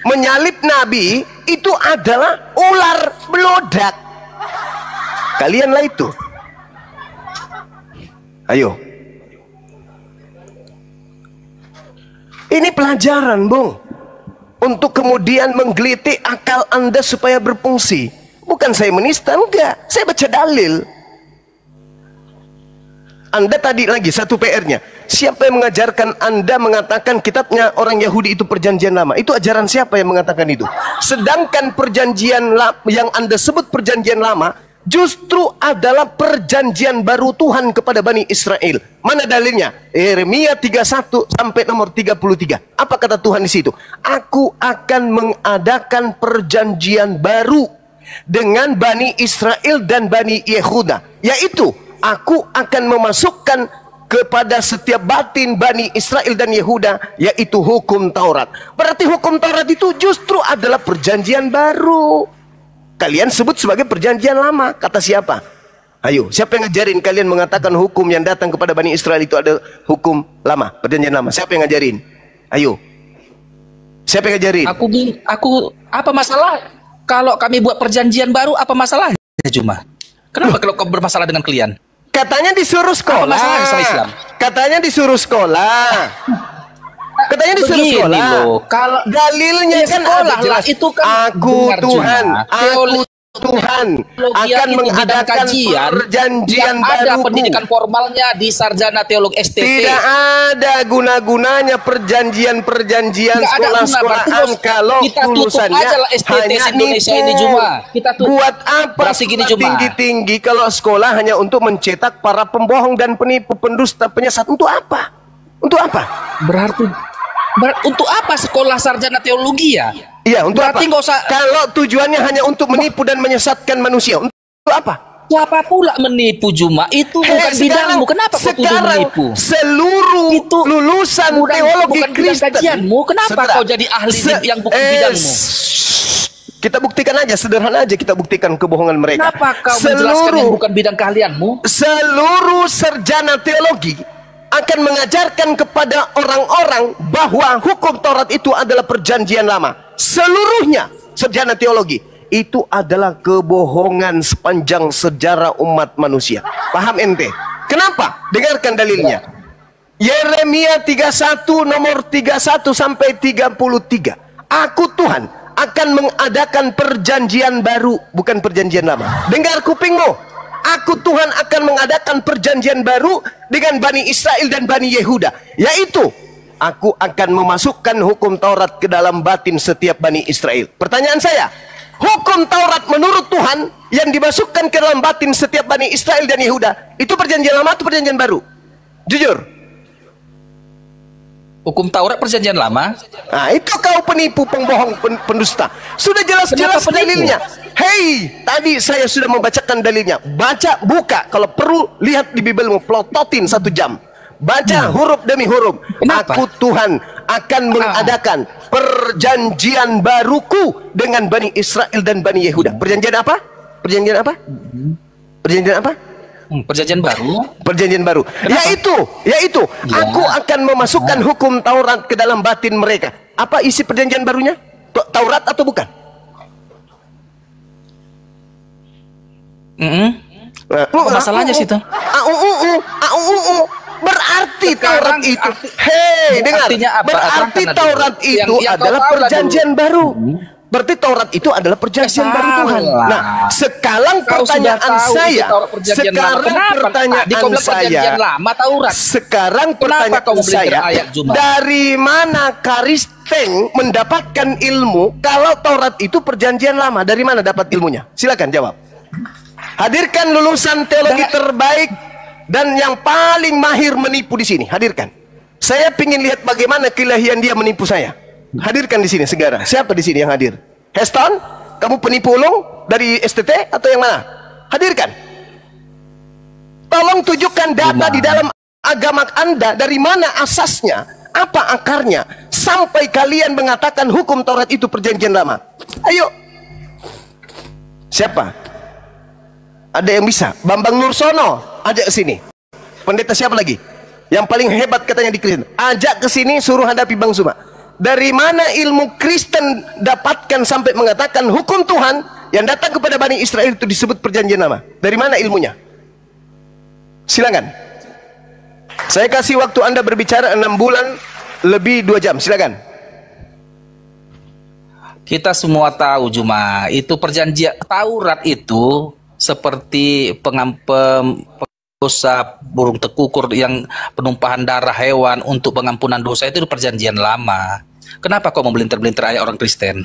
menyalib nabi, itu adalah ular beludak. Kalianlah itu. Ayo. Ini pelajaran, Bung. Untuk kemudian menggelitik akal Anda supaya berfungsi. Bukan saya menista, enggak. Saya baca dalil. Anda tadi lagi satu PR-nya. Siapa yang mengajarkan Anda mengatakan kitabnya orang Yahudi itu perjanjian lama? Itu ajaran siapa yang mengatakan itu? Sedangkan perjanjian yang Anda sebut perjanjian lama justru adalah perjanjian baru Tuhan kepada Bani Israel. Mana dalilnya? Yeremia 31 sampai nomor 33. Apa kata Tuhan di situ? Aku akan mengadakan perjanjian baru dengan Bani Israel dan Bani Yehuda, yaitu aku akan memasukkan kepada setiap batin Bani Israel dan Yehuda, yaitu hukum Taurat. Berarti hukum Taurat itu justru adalah perjanjian baru. Kalian sebut sebagai perjanjian lama. Kata siapa? Ayo, siapa yang ngajarin kalian mengatakan hukum yang datang kepada Bani Israel itu ada hukum lama, perjanjian lama? Siapa yang ngajarin? Ayo. Siapa yang ngajarin? Aku apa masalah kalau kami buat perjanjian baru, apa masalahnya Juma? Kenapa kalau kau bermasalah dengan kalian? Katanya disuruh sekolah. Apa masalahnya sama Islam? Katanya disuruh sekolah. Katanya disuruh Begini sekolah. loh, kalau dalilnya ya kan sekolah ada jelas. lah, itu kan Aku dengar, Tuhan, Juma. aku Tuhan Teologi akan itu bidang mengadakan kajian perjanjian yang ada baruku. pendidikan formalnya di sarjana teologi STT. Tidak ada guna-gunanya perjanjian-perjanjian Nggak ada guna, sekolah-sekolahan berarti kalau kita tutup lulusannya aja lah STT hanya Indonesia nipu. ini, Juma. Kita tutup. Buat apa Berarti gini, sekolah Juma. tinggi-tinggi kalau sekolah hanya untuk mencetak para pembohong dan penipu, pendusta, penyesat? Untuk apa? Untuk apa? Berarti untuk apa sekolah sarjana teologi ya? Iya, untuk Berarti apa? nggak usah. Kalau tujuannya hanya untuk menipu dan menyesatkan manusia, untuk apa? Siapa pula menipu, Juma? Itu bukan sekarang- bidangmu. Kenapa kau tuduh sekarang menipu? seluruh Itu lulusan bukan teologi bidang Kristen. kajianmu. Kenapa Saudara, kau jadi ahli yang bukan bidangmu? Kita buktikan aja, sederhana aja kita buktikan kebohongan mereka. Kenapa kau menjelaskan yang bukan bidang keahlianmu? Seluruh sarjana teologi akan mengajarkan kepada orang-orang bahwa hukum Taurat itu adalah perjanjian lama. Seluruhnya sarjana teologi itu adalah kebohongan sepanjang sejarah umat manusia. Paham ente? Kenapa? Dengarkan dalilnya. Yeremia 31 nomor 31 sampai 33. Aku Tuhan akan mengadakan perjanjian baru, bukan perjanjian lama. Dengar kupingmu. Aku Tuhan akan mengadakan perjanjian baru dengan Bani Israel dan Bani Yehuda, yaitu aku akan memasukkan hukum Taurat ke dalam batin setiap Bani Israel. Pertanyaan saya, hukum Taurat menurut Tuhan yang dimasukkan ke dalam batin setiap Bani Israel dan Yehuda, itu perjanjian lama atau perjanjian baru? Jujur. Hukum Taurat perjanjian lama. Nah, itu kau penipu, pembohong, pendusta. Sudah jelas-jelas Kenapa penipu? dalilnya. Hei, tadi saya sudah membacakan dalilnya. Baca, buka. Kalau perlu, lihat di Bibelmu. Plototin 1 jam. Baca huruf demi huruf. Kenapa? Aku Tuhan akan mengadakan perjanjian baruku dengan Bani Israel dan Bani Yehuda. Perjanjian apa? Perjanjian apa? Perjanjian apa? Perjanjian baru. Perjanjian baru. Yaitu Ya. aku akan memasukkan hukum Taurat ke dalam batin mereka. Apa isi perjanjian barunya? Taurat atau bukan? Apa masalahnya situ? Berarti Sekarang Taurat itu, dengar. artinya apa? Berarti Terangkan Taurat dulu. itu Yang adalah kau tahu lah perjanjian baru. Berarti Taurat itu adalah perjanjian baru Tuhan. Salah. Nah, sekarang Kau sudah pertanyaan tahu saya, isi Taurat perjanjian lama. sekarang Kenapa? Tadi kau pertanyaan bilang perjanjian saya, lama Taurat. sekarang Kenapa kau pertanyaan mau beli saya, ayat Jumat? dari mana Karisteng mendapatkan ilmu kalau Taurat itu perjanjian lama? Dari mana dapat ilmunya? Silakan jawab. Hadirkan lulusan teologi terbaik dan yang paling mahir menipu di sini. Hadirkan. Saya ingin lihat bagaimana keilahian dia menipu saya. Hadirkan di sini segera. Siapa di sini yang hadir? Heston, kamu penipu ulung dari STT atau yang mana? Hadirkan. Tolong tunjukkan data di dalam agama Anda, dari mana asasnya, apa akarnya, sampai kalian mengatakan hukum Taurat itu perjanjian lama. Ayo. Siapa? Ada yang bisa? Bambang Nursono, ajak ke sini. Pendeta siapa lagi? Yang paling hebat katanya di Kristen. Ajak ke sini, suruh hadapi Bang Suma. Dari mana ilmu Kristen dapatkan sampai mengatakan hukum Tuhan yang datang kepada Bani Israel itu disebut perjanjian lama? Dari mana ilmunya? Silakan. Saya kasih waktu Anda berbicara 6 bulan lebih 2 jam. Silakan. Kita semua tahu Juma, itu perjanjian Taurat itu seperti dosa burung tekukur yang penumpahan darah hewan untuk pengampunan dosa itu perjanjian lama. Kenapa kau mau belinter-belinter ayat orang Kristen?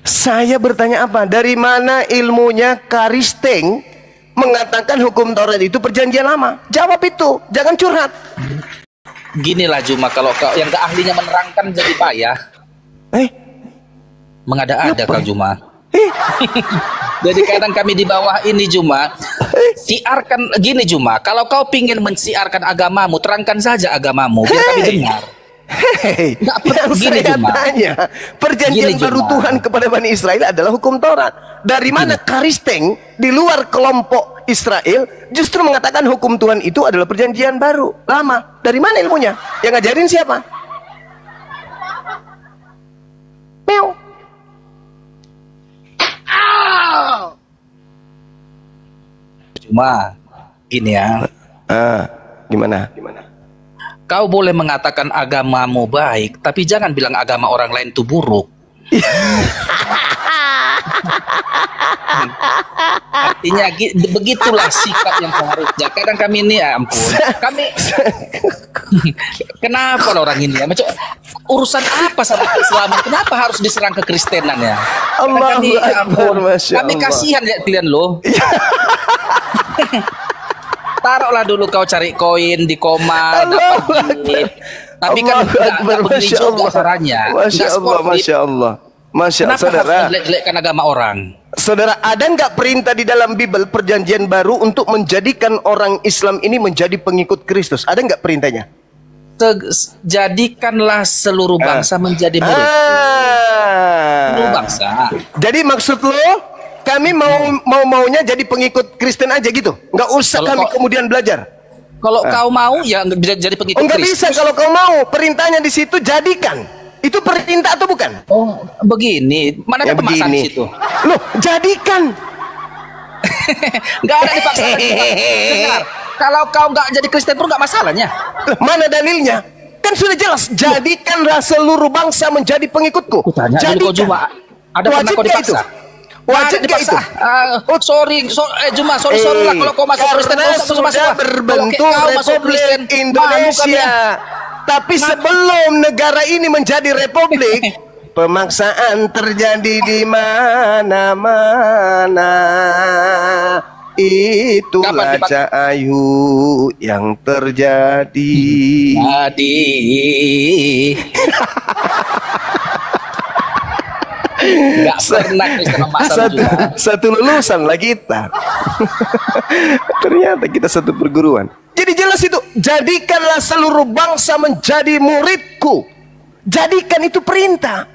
Saya bertanya apa? Dari mana ilmunya Karisteng mengatakan hukum Taurat itu perjanjian lama? Jawab itu, jangan curhat. Ginilah Juma, kalau kau yang gak ahlinya menerangkan jadi payah. Mengada-ada kau Juma. Jadi kadang kami di bawah ini Juma, siarkan gini Juma, kalau kau pingin mensiarkan agamamu, terangkan saja agamamu, biar kami dengar. Yang saya tanya, perjanjian baru Tuhan kepada Bani Israel adalah hukum Taurat. Dari mana Karisteng di luar kelompok Israel justru mengatakan hukum Tuhan itu adalah perjanjian baru lama? Dari mana ilmunya? Yang ngajarin siapa? Meow. Cuma gini ya. Gimana? Kau boleh mengatakan agamamu baik, tapi jangan bilang agama orang lain itu buruk. Artinya begitulah sikap yang seharusnya. Kadang kami ini, ya ampun, kami kenapa orang ini ya? Macam urusan apa sama keislaman? Kenapa harus diserang ke Kristenan ya? Allahu Akbar, Masya kami Allah. kasihan ya kalian loh. Taruhlah dulu kau cari koin di koma, dapat duit. Tapi kan enggak begini juga caranya. Masya Allah, Masya Allah. Masya Allah, Kenapa saudara. harus menjelek-jelekkan agama orang? Saudara, ada nggak perintah di dalam Bible perjanjian baru untuk menjadikan orang Islam ini menjadi pengikut Kristus? Ada nggak perintahnya? Jadikanlah seluruh bangsa menjadi murid. Seluruh bangsa. Jadi maksud lo, kami maunya jadi pengikut Kristen aja gitu? Nggak usah Kalau kami kemudian belajar? Kalau kau mau ya bisa jadi pengikut Nggak Kristus. bisa kalau kau mau. Perintahnya di situ jadikan. Itu perintah atau bukan? Oh, begini. Mana ada Ya, pemaksaan di begini. situ? Loh, jadikan. Nggak ada dipaksaan. Dengar, kalau kau nggak jadi Kristen pun nggak masalahnya. Loh, mana dalilnya? Kan sudah jelas. Jadikanlah seluruh bangsa menjadi pengikutku. Tanya dulu kau Juma. Ada pernah kau dipaksa? Wajib nggak itu? Juma, sorry lah kalau kau masuk Kristen. Karena sudah berbentuk Republik Indonesia. Tapi sebelum negara ini menjadi republik, pemaksaan terjadi di mana-mana. Itulah Cahayu yang terjadi. Nggak pernah Kristen memaksa juga. Satu lulusan lah kita. Ternyata kita satu perguruan. Jadi jelas itu, jadikanlah seluruh bangsa menjadi muridku. Jadikan itu perintah.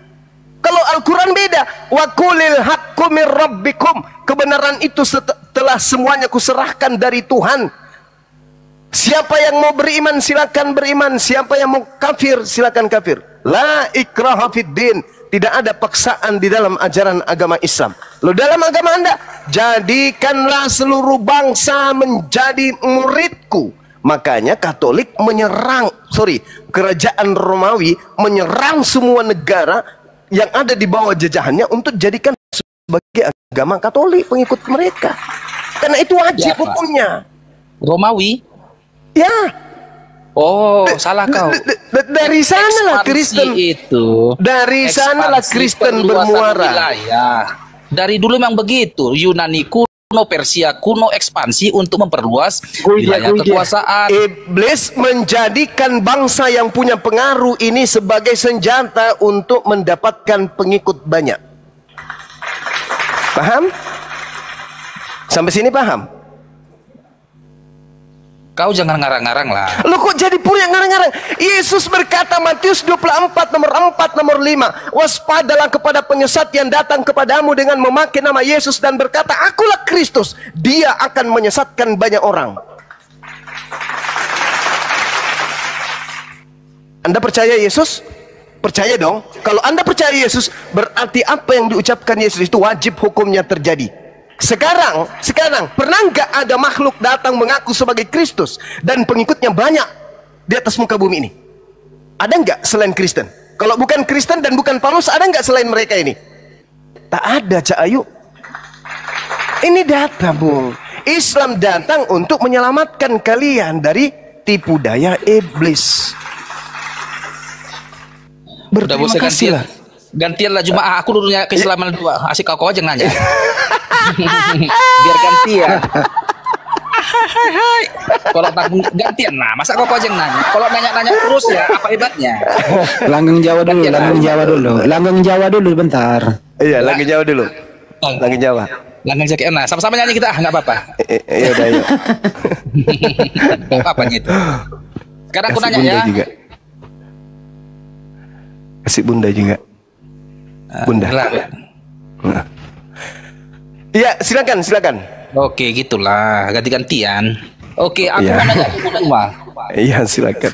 Kalau Al-Quran beda. Wa qulil haqqu mir rabbikum. Kebenaran itu setelah semuanya kuserahkan dari Tuhan. Siapa yang mau beriman silakan beriman. Siapa yang mau kafir silakan kafir. La ikraha fid din. Tidak ada paksaan di dalam ajaran agama Islam. Lalu dalam agama Anda, jadikanlah seluruh bangsa menjadi muridku. Makanya Katolik menyerang, kerajaan Romawi menyerang semua negara yang ada di bawah jajahannya untuk jadikan sebagai agama Katolik pengikut mereka. Karena itu wajib hukumnya. Romawi? Ya. Oh, salah kau. Dari sanalah Kristen itu. Dari sanalah Kristen bermuara. Wilayah. Dari dulu memang begitu. Yunani kuno, Persia kuno ekspansi untuk memperluas wilayah kekuasaan. Iblis menjadikan bangsa yang punya pengaruh ini sebagai senjata untuk mendapatkan pengikut banyak. Paham? Sampai sini paham? Kau jangan ngarang-ngarang lah. Lu kok jadi pura yang ngarang-ngarang? Yesus berkata Matius 24 nomor 4 nomor 5, waspadalah kepada penyesat yang datang kepadamu dengan memakai nama Yesus dan berkata, akulah Kristus. Dia akan menyesatkan banyak orang. Anda percaya Yesus? Percaya dong. Kalau Anda percaya Yesus, berarti apa yang diucapkan Yesus itu wajib hukumnya terjadi. Sekarang, pernah nggak ada makhluk datang mengaku sebagai Kristus dan pengikutnya banyak di atas muka bumi ini? Ada nggak selain Kristen? Kalau bukan Kristen dan bukan Paulus, ada nggak selain mereka ini? Tak ada, Cak Ayu. Ini data, Bung. Islam datang untuk menyelamatkan kalian dari tipu daya iblis. Berterima kasih lah. Gantianlah Jumaah, aku dulunya keislaman dua. Asik kau aja nanya. Biar gantian. Kalau gantian, nah masa kau aja nanya. Kalau nanya-nanya terus ya apa hebatnya? Langgeng Jawa dulu, bentar. Iya, langgeng Jawa dulu. Langgeng Jawa. Langgeng Jawa. Nah, sama-sama nyanyi kita, nggak apa-apa. Iya udah, yuk. Nggak apa-apa gitu. Sekarang aku nanya ya. Juga. Kasih bunda juga. Bunda. Iya, silakan. Oke, gitulah, ganti-gantian. Oke, aku mau nanya ke Bunda. Iya, silakan.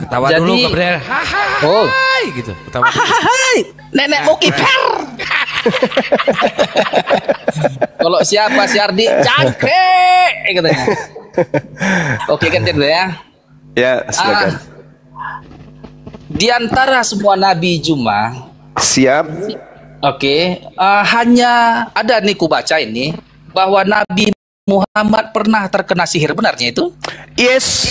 Ketawa dulu, Gabriel. Hai, gitu. Ketawa. Hai, nenek mau kiper. Kalau siapa si Ardi, cangkrik katanya. Oke, gantian dulu ya. Ya, silakan. Di antara semua nabi Juma, siap. Oke, hanya ada nih ku baca ini bahwa Nabi Muhammad pernah terkena sihir, benarnya itu? Yes.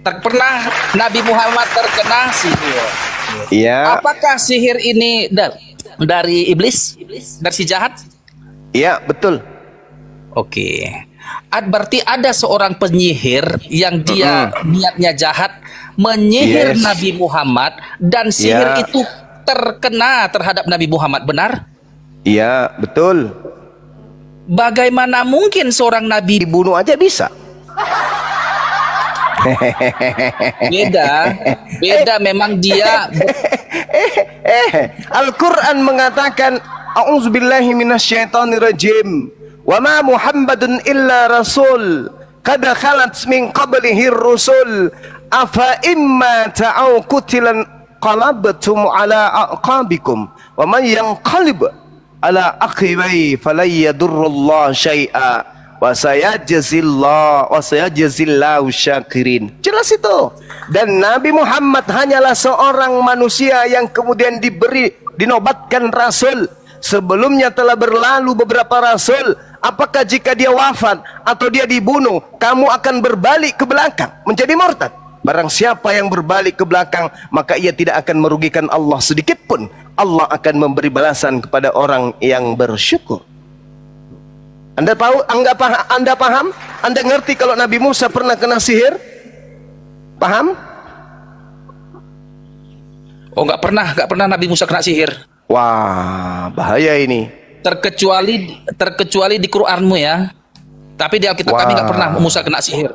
Pernah Nabi Muhammad terkena sihir. Iya. Apakah sihir ini dari iblis? Dari si jahat? Iya, betul. Oke. Berarti ada seorang penyihir yang dia niatnya jahat menyihir Nabi Muhammad dan sihir itu terkena terhadap Nabi Muhammad, benar? Iya, betul. Bagaimana mungkin seorang nabi dibunuh aja bisa? Beda memang dia. Al-Quran mengatakan, A'udzubillahi minasyaitonirrajim. Wa ma Muhammadun illa rasul qad khalat min qablihi rusul afa imma ta'au qutilan qalabtum ala aqabikum wa man yanqalib ala aqibai falan yadurrullah syai'a wa sayajzillahu syakirin. Jelas itu. Dan Nabi Muhammad hanyalah seorang manusia yang kemudian dinobatkan rasul. Sebelumnya telah berlalu beberapa rasul. Apakah jika dia wafat atau dia dibunuh, kamu akan berbalik ke belakang menjadi murtad? Barang siapa yang berbalik ke belakang, maka ia tidak akan merugikan Allah sedikit pun. Allah akan memberi balasan kepada orang yang bersyukur. Anda tahu? Anda paham? Anda ngerti kalau Nabi Musa pernah kena sihir? Paham? Oh, nggak pernah Nabi Musa kena sihir. Wah, bahaya ini. Terkecuali di Quranmu ya. Tapi di Alkitab kami nggak pernah Musa kena sihir.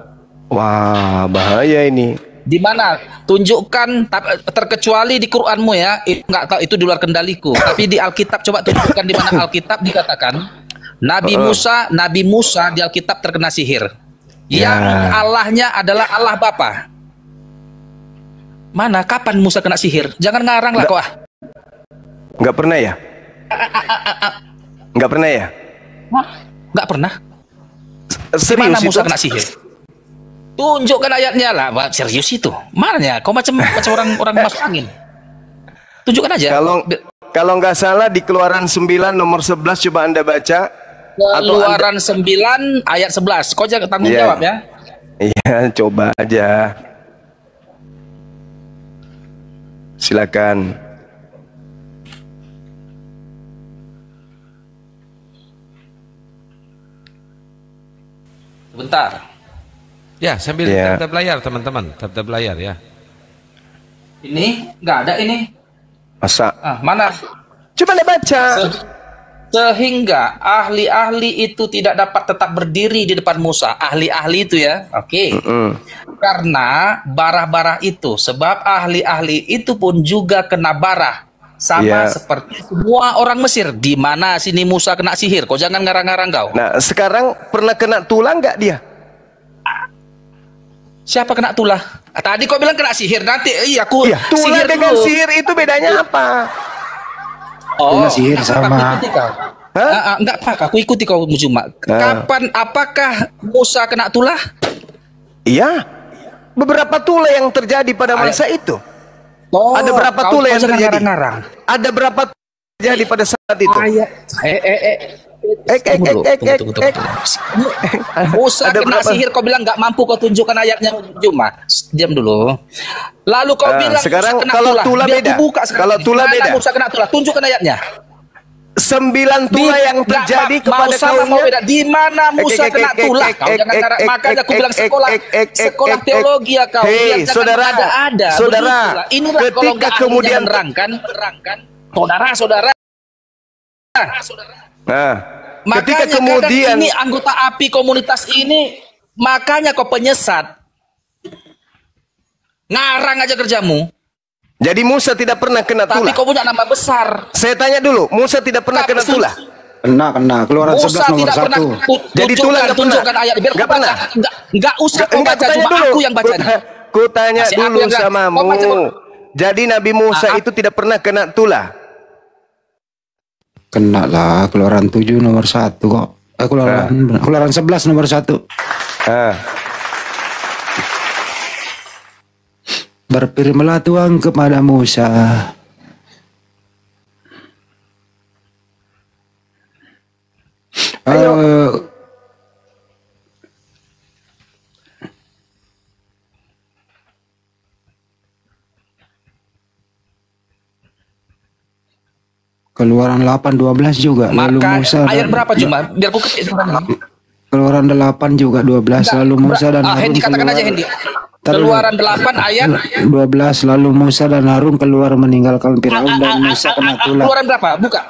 Wah, bahaya ini. Di mana? Tunjukkan, terkecuali di Quranmu ya. Nggak tahu, itu di luar kendaliku. Tapi di Alkitab coba tunjukkan di mana Alkitab dikatakan Nabi Musa di Alkitab terkena sihir. Yang Allahnya adalah Allah Bapa. Mana? Kapan Musa kena sihir? Jangan ngarang lah kok. Nggak pernah ya? Nggak pernah ya? Nggak pernah. Serius Mana Musa itu? kena sihir? Tunjukkan ayatnya lah. Wah, serius itu. Mananya? Kau macam orang masuk angin. Tunjukkan aja. Kalau nggak salah di Keluaran 9 nomor 11 coba Anda baca. Keluaran 9 ayat 11. Kau jangan tanggung jawab ya. Iya, coba aja. Silakan. Bentar. Ya, sambil tap layar teman-teman, tap layar ya. Ini nggak ada ini. Masa? Mana? Coba Anda baca. Sehingga ahli-ahli itu tidak dapat tetap berdiri di depan Musa. Ahli-ahli itu ya, oke. Karena barah-barah itu, sebab ahli-ahli itu pun juga kena barah. Sama seperti semua orang Mesir. Di mana sini Musa kena sihir? Kau jangan ngarang-ngarang kau. Nah, sekarang pernah kena tulang nggak dia? Siapa kena tulah? Tadi kau bilang kena sihir. Nanti aku tulah sihir dengan dulu. sihir itu bedanya apa? Oh, sihir sama. Enggak apa, aku ikuti kau cuma. Kapan? Apakah Musa kena tulah? Iya. Beberapa tulah yang terjadi pada masa itu. Ada berapa tulah yang terjadi? Ada berapa terjadi pada saat itu? Musa kena sihir, kau bilang nggak mampu, kau tunjukkan ayatnya. Cuma diam dulu. Lalu kau bilang sekarang Musa kena kalau tulah beda. Kalau tulah beda. Musa kena tulah, tunjukkan ayatnya. 9 tulah yang terjadi kepada kaumnya. Di mana Musa kena tulah? Kau jangan ngarang. Makanya aku bilang sekolah teologi ya kau. Hei, saudara, Inilah ketika kemudian menerangkan, saudara. Nah, makanya ketika kemudian ini anggota API komunitas ini, makanya kau penyesat. Ngarang aja kerjamu. Jadi Musa tidak pernah kena tulah. Tapi kau punya nama besar. Saya tanya dulu, Musa tidak pernah kena tulah? Kena. Keluaran 11 nomor 1. Jadi tulah tunjukkan ayat. Biar nggak pernah. Enggak usah kau baca, cuma aku yang bacanya. Ku tanya dulu samamu. Jadi Nabi Musa itu tidak pernah kena tulah? Kena lah, Keluaran 7 nomor 1 kok. Keluaran 11 nomor 1. Berfirmanlah Tuhan kepada Musa. Keluaran 8:12 juga. Lalu Musa ayat berapa cuma? Biar aku ketik sebenarnya. Keluaran 8 juga 12. Lalu Musa dan Harun Hendi katakan aja Hendi. Keluaran 8 ayat 12. Lalu Musa dan Harun keluar meninggalkan Firaun dan Musa kena tulah. Keluaran berapa? Buka.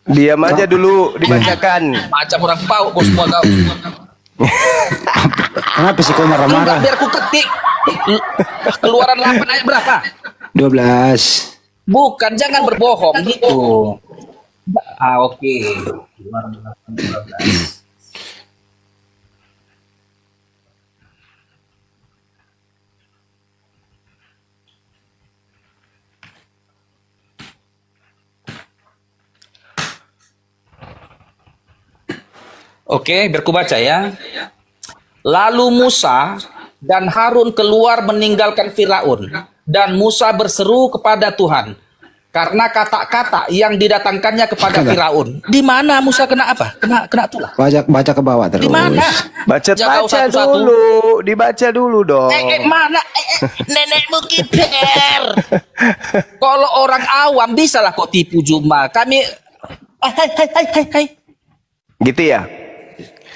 Diam aja dulu, dibacakan. Macam orang pau kau semua kau. Kenapa sih kau marah-marah? Biar aku ketik. Keluaran 8 ayat berapa? 12. Bukan, jangan berbohong gitu. Oke. Oke, biar ku baca ya. Lalu Musa dan Harun keluar meninggalkan Firaun, dan Musa berseru kepada Tuhan karena kata-kata yang didatangkannya kepada Firaun. Di mana Musa kena apa? Kena tulah. Baca ke bawah terus. Di mana? Baca dulu, dibaca dulu dong. Mana? Nenekmu kiper. Kalau orang awam bisa lah kok tipu Juma. Kami hai. Gitu ya?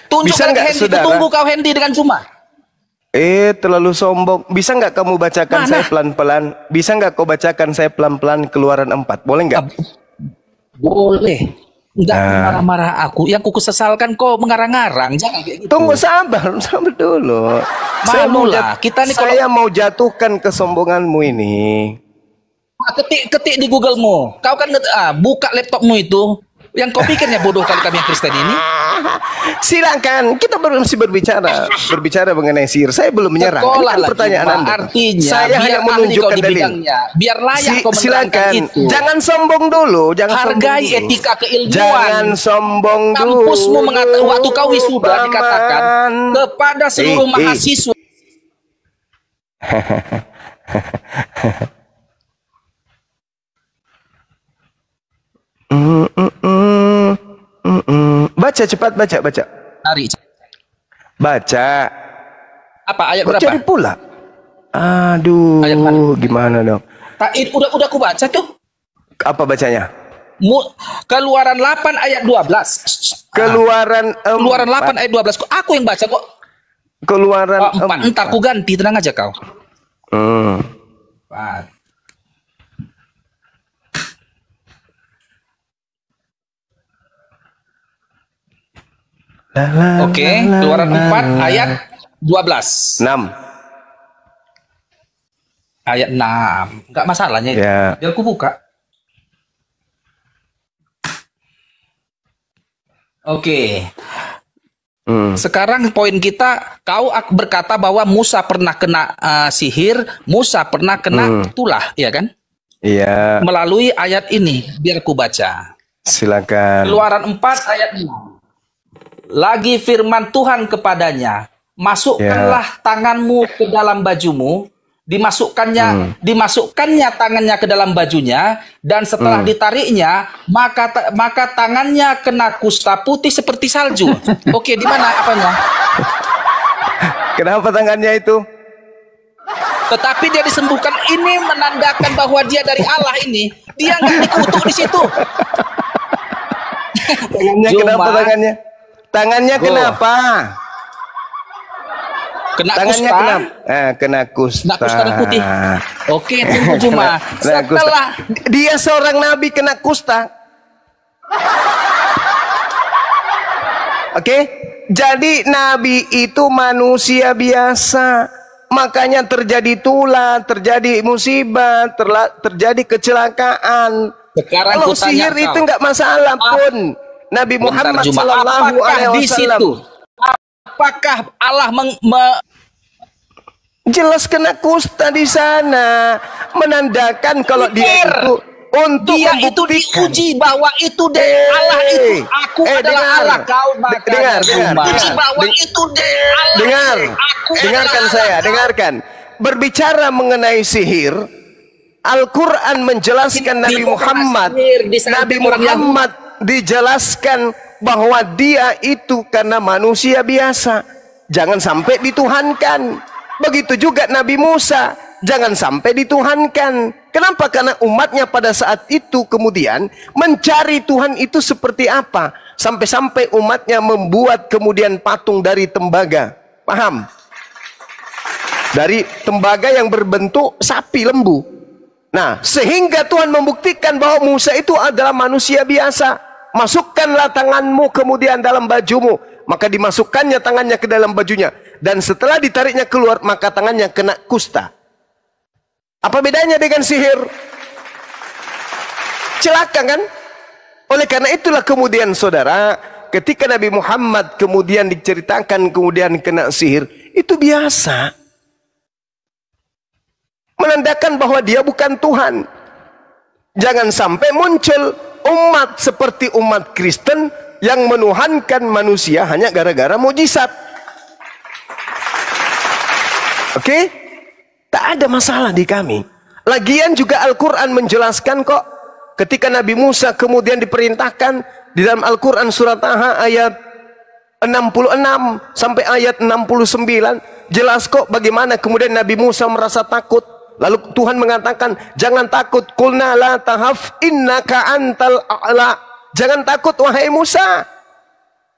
Tunjukkan ke Hendy, tunggu kau Hendy dengan Juma. Terlalu sombong. Bisa nggak kamu bacakan saya pelan-pelan? Bisa nggak kau bacakan saya pelan-pelan Keluaran 4? Boleh nggak? Boleh. Enggak marah-marah aku. Yang ku kesesalkan kau mengarang-arang. Jangan kayak gitu. Tunggu, sabar dulu. Saya mau jatuhkan kesombonganmu ini. Ketik di Google-mu. Kau kan buka laptopmu itu. Yang kau pikirnya bodoh kali kami yang Kristen ini? Silakan, kita masih berbicara mengenai sihir. Saya belum menyerang. Ini pertanyaan Anda. Artinya, saya hanya menunjukkan dalil. Biar layak kau menerangkan itu. Jangan sombong dulu. Hargai etika keilmuan. Jangan sombong dulu. Kampusmu mengatakan waktu kau wisuda dikatakan kepada seluruh mahasiswa. Baca cepat, baca. Cari. Baca. Apa ayat Kok berapa? cari pula? Aduh, Ayat mana? gimana dong? Udah aku baca tuh. Apa bacanya? Keluaran 8 ayat 12. Keluaran Keluaran 8 ayat 12. Kok aku yang baca kok? Keluaran 4. Ntar ku ganti, tenang aja kau. 4. Oke, Keluaran 4 ayat 12. 6. Ayat 6. Enggak masalahnya itu. Ya. Biar aku buka. Oke. Sekarang poin kita, kau berkata bahwa Musa pernah kena sihir, Musa pernah kena tulah, ya kan? Iya. Melalui ayat ini, biar ku baca. Silakan. Keluaran 4 ayat 6. Lagi firman Tuhan kepadanya, masukkanlah tanganmu ke dalam bajumu, dimasukkannya tangannya ke dalam bajunya, dan setelah ditariknya, maka tangannya kena kusta putih seperti salju. Oke, di mana apanya? Kenapa tangannya itu? Tetapi dia disembuhkan. Ini menandakan bahwa dia dari Allah ini. Dia nggak dikutuk di situ. Tangannya kenapa tangannya? Tangannya kenapa? Kena Tangannya kusta. kenapa? Kena kusta. Kena kusta dan putih. Oke, tunggu Juma. Setelah dia seorang nabi kena kusta. Oke, jadi nabi itu manusia biasa. Makanya terjadi tulah, terjadi musibah, terjadi kecelakaan. Sekarang kalau sihir kau, itu nggak masalah pun. Nabi Muhammad Sallallahu Alaihi Wasallam. Apakah Allah jelas kena kusta di sana, menandakan kalau dia itu untuk dia itu diuji bahwa itu dari Allah itu. Aku adalah Allah, kau dengar. bahwa itu dari Allah. Dengarkan saya, dengarkan. Berbicara mengenai sihir, Al-Quran menjelaskan Nabi Muhammad dijelaskan bahwa dia itu karena manusia biasa, jangan sampai dituhankan. Begitu juga Nabi Musa, jangan sampai dituhankan. Kenapa? Karena umatnya pada saat itu kemudian mencari Tuhan itu seperti apa, sampai-sampai umatnya membuat kemudian patung dari tembaga. Paham? Dari tembaga yang berbentuk sapi lembu. Nah, sehingga Tuhan membuktikan bahwa Musa itu adalah manusia biasa. Masukkanlah tanganmu kemudian dalam bajumu. Maka dimasukkannya tangannya ke dalam bajunya. Dan setelah ditariknya keluar, maka tangannya kena kusta. Apa bedanya dengan sihir? Celaka kan? Oleh karena itulah kemudian saudara, ketika Nabi Muhammad kemudian diceritakan kemudian kena sihir, itu biasa. Menandakan bahwa dia bukan Tuhan. Jangan sampai muncul umat seperti umat Kristen yang menuhankan manusia hanya gara-gara mukjizat. Oke? Tak ada masalah di kami. Lagian juga Al-Quran menjelaskan kok. Ketika Nabi Musa kemudian diperintahkan di dalam Al-Quran surat Taha ayat 66 sampai ayat 69. Jelas kok bagaimana kemudian Nabi Musa merasa takut. Lalu Tuhan mengatakan, jangan takut, qulna la tahaf innaka antal a'la. Jangan takut wahai Musa.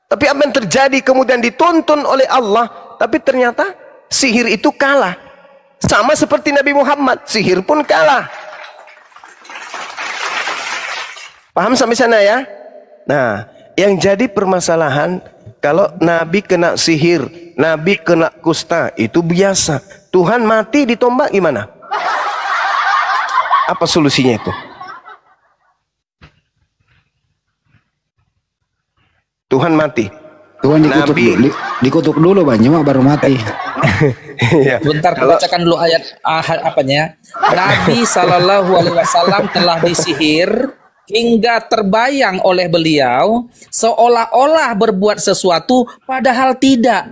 Tapi apa yang terjadi kemudian dituntun oleh Allah, tapi ternyata sihir itu kalah. Sama seperti Nabi Muhammad, sihir pun kalah. Paham sampai sana ya? Nah, yang jadi permasalahan kalau Nabi kena sihir, Nabi kena kusta, itu biasa. Tuhan mati ditombak gimana? Apa solusinya itu? Tuhan mati. Tuhan dikutuk dulu banyak baru mati. Ya. Bentar, bacakan dulu ayat apanya. Nabi Sallallahu Alaihi Wasallam telah disihir hingga terbayang oleh beliau seolah-olah berbuat sesuatu padahal tidak.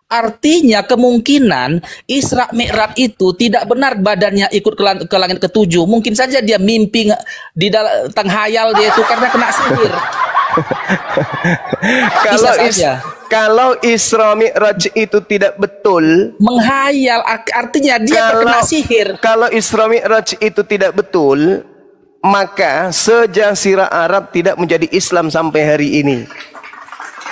Artinya kemungkinan Isra Mi'raj itu tidak benar badannya ikut ke langit ketujuh. Mungkin saja dia mimpi di dalam tenghayal dia itu karena kena sihir. Kalau Isra Mi'raj itu tidak betul, menghayal artinya dia terkena sihir. Kalau Isra Mi'raj itu tidak betul, maka sejazirah Arab tidak menjadi Islam sampai hari ini.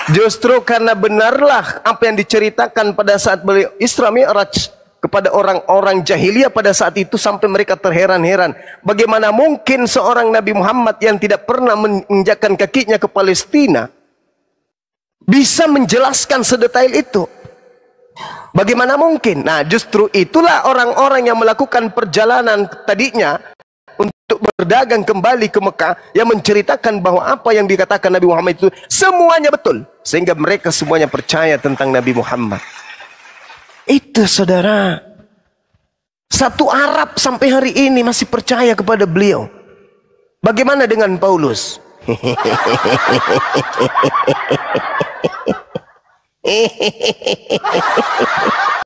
Justru karena benarlah apa yang diceritakan pada saat beliau Isra Mi'raj kepada orang-orang jahiliyah pada saat itu, sampai mereka terheran-heran. Bagaimana mungkin seorang Nabi Muhammad yang tidak pernah menginjakkan kakinya ke Palestina bisa menjelaskan sedetail itu? Bagaimana mungkin? Nah, justru itulah orang-orang yang melakukan perjalanan tadinya untuk berdagang kembali ke Mekah yang menceritakan bahwa apa yang dikatakan Nabi Muhammad itu semuanya betul, sehingga mereka semuanya percaya tentang Nabi Muhammad. Itu saudara, satu Arab sampai hari ini masih percaya kepada beliau. Bagaimana dengan Paulus?